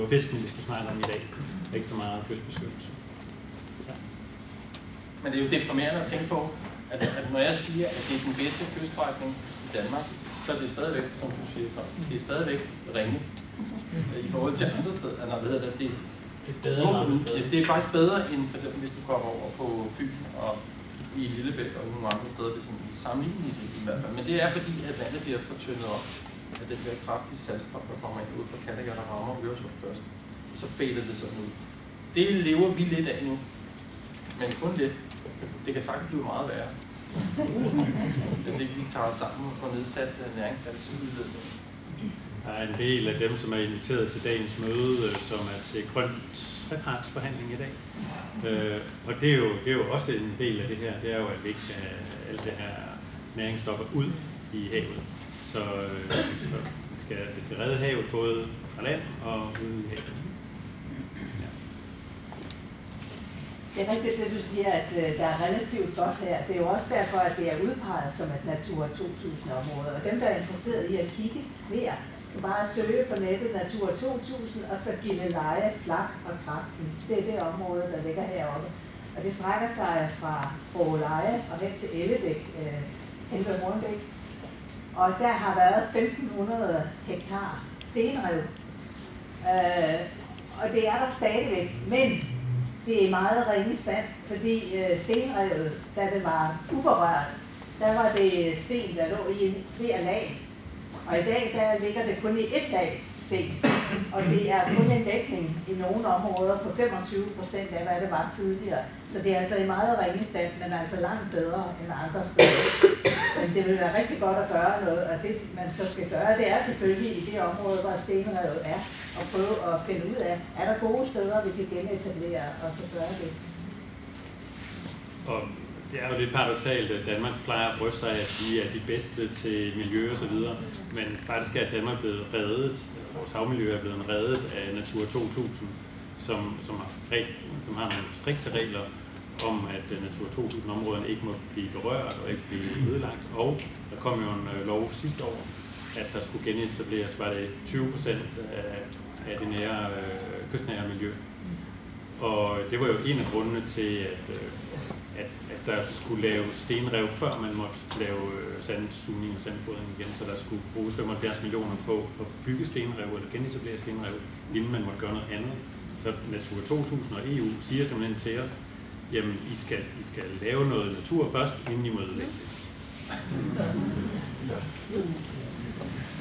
var fisken, vi skulle snakke om i dag. Ikke så meget kystbeskyttelse. Ja. Men det er jo deprimerende at tænke på, at når jeg siger, at det er den bedste kyststrækning i Danmark, så er det stadigvæk, som du siger, det er stadigvæk ringe i forhold til andre steder. Det er faktisk bedre end for eksempel, hvis du kommer over på Fyn og i Lillebælt og nogle andre steder, det er sådan sammenligningsvis i hvert fald. Men det er fordi, at vandet bliver fortyndet op af den der kraftige saltstrøm, der kommer ind ud fra Kattegat og rammer Øresund først. Så fader det sådan ud. Det lever vi lidt af nu, men kun lidt. Det kan sagtens blive meget værre. Hvis ikke vi tager os sammen og får nedsat næringssalgsudledning. Der er en del af dem, som er inviteret til dagens møde, som er til grønt trepartsforhandling i dag. Og det er jo også en del af det her, det er jo, at vi ikke skal have alt det her næringsstoffer ud i havet. Så vi skal redde havet både fra land og ude i havet. Det er rigtigt, det du siger, at der er relativt godt her. Det er jo også derfor, at det er udpeget som et Natura 2000-område. Og dem, der er interesseret i at kigge mere, skal bare søge på nettet Natura 2000, og så Gilleleje, Flak og Tragten. Det er det område, der ligger heroppe. Og det strækker sig fra Råleje og hen til Ellebæk, hen ved Hornbæk. Og der har været 1500 hektar stenrev. Og det er der stadigvæk, men det er meget ringe stand, fordi stenrevet, da det var uberørt, der var det sten, der lå i flere lag. Og i dag, der ligger det kun i et lag sten. Og det er kun en dækning i nogle områder på 25% af, hvad det var tidligere. Så det er altså i meget ringe stand, men altså langt bedre end andre steder. Men det vil være rigtig godt at gøre noget, og det man så skal gøre, det er selvfølgelig i det område, hvor stenrevet er, og prøve at finde ud af, er der gode steder, vi kan genetablere, og så gøre det. Og det er jo lidt paradoksalt, at Danmark plejer at bryste sig, at de er de bedste til miljø og så videre, men faktisk er Danmark blevet reddet, vores havmiljø er blevet reddet af Natura 2000, som har nogle strikse regler om, at Natura 2000-områderne ikke må blive berørt og ikke blive ødelagt. Og der kom jo en lov sidste år, at der skulle genetableres, var det 20% af det nære kystnære miljø. Og det var jo en af grundene til, at der skulle laves stenrev, før man måtte lave sandsugning og sandfodring igen. Så der skulle bruges 75 millioner på at bygge stenrev eller genetablere stenrev, inden man måtte gøre noget andet. Så Natura 2000 og EU siger simpelthen til os, jamen I skal lave noget natur først, inden I må ødelægge det.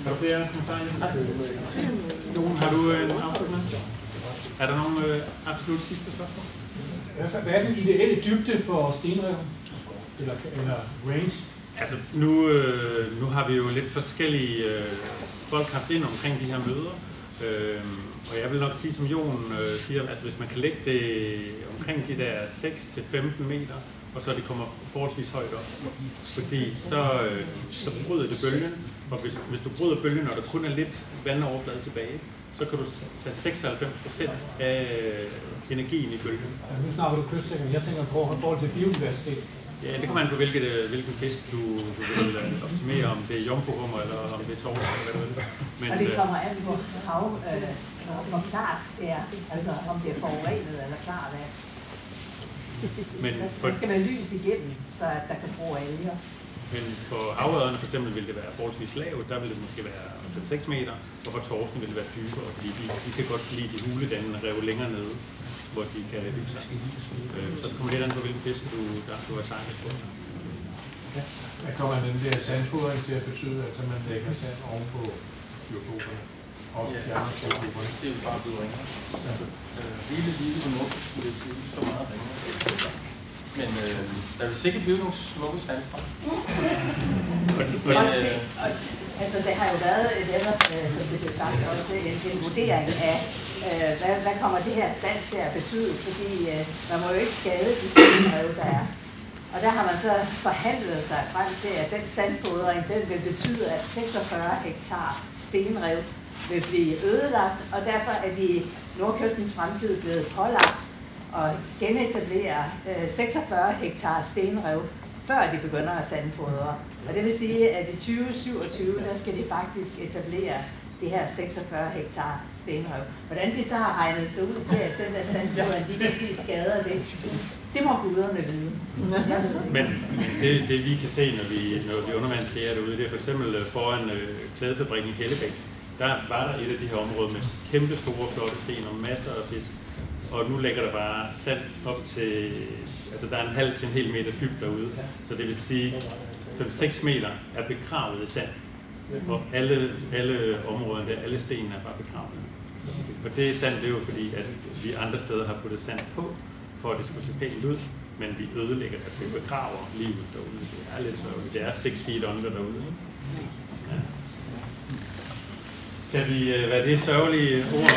Har du flere kommentarer? Nogen, har du en afslutning? Er der nogle absolut sidste spørgsmål? Hvad er den ideelle dybde for stenrev? Eller range? Altså, nu har vi jo lidt forskellige folk haft ind omkring de her møder. Og jeg vil nok sige, som Jon siger, altså hvis man kan lægge det omkring de der 6-15 meter, og så det kommer forholdsvis højt op. Fordi så bryder det bølgen, og hvis du bryder bølgen, og der kun er lidt vandoverflade tilbage, så kan du tage 96% af energien i bølgen. Ja, nu snakker du kystsikring. Jeg tænker på i forhold til biodiversitet. Ja, det kommer an på, hvilken fisk du vil optimere, om det er jomfruhummer eller om det er torsk eller hvad du vil. Men, og det kommer an på hvor klart det er, altså om det er forurenet eller klart vand. Der skal være lys igennem, så at der kan bruge alger. Men for havørrederne for eksempel vil det være forholdsvis lavt, der vil det måske være 6 meter, og for torsken vil det være dybere, fordi de kan godt lide de huledannende rev længere nede, hvor de kan hygge sig. Så det kommer lidt an på, hvilken fisk du har sejlet på. Ja. Der kommer den der sandfodring til at betyde, at man lægger sand oven på biotoperne og fjerner biotoperne. Det er jo bare blevet ringere. Altså, hele livet på Nordkysten skulle det blive så meget ringere. Men der vil sikkert blive nogle smukke sandstrand. Altså, det har jo været et andet, som det blev sagt, også en vurdering af, hvad kommer det her sand til at betyde, fordi man må jo ikke skade de stenrev, der er. Og der har man så forhandlet sig frem til, at den sandfodring, den vil betyde, at 46 hektar stenrev vil blive ødelagt, og derfor er de Nordkystens fremtid blevet pålagt at genetablere 46 hektar stenrev, før de begynder at sandfodre. Og det vil sige, at i 2027, der skal de faktisk etablere det her 46 hektar stenrev. Hvordan de så har regnet sig ud til, at den der sandfodring lige præcis skader det må guderne vide. Men det vi kan se, når vi undervandsserer derude, det er for eksempel foran klædefabrikken i Hellebæk. Der var der et af de her områder med kæmpe store, flotte sten og masser af fisk. Og nu lægger der bare sand op til, altså der er en halv til en hel meter dybt derude. Så det vil sige, 5-6 meter er begravet i sand. Og alle områderne der, alle stenene er bare begravet. Og det er sandt, det er jo fordi, at vi andre steder har puttet sand på, for at det skulle se pænt ud. Men vi ødelægger, altså vi begraver livet derude. Det er lidt sørgeligt. Det er 6 feet under derude. Ja. Skal vi, hvad det sørgelige ord?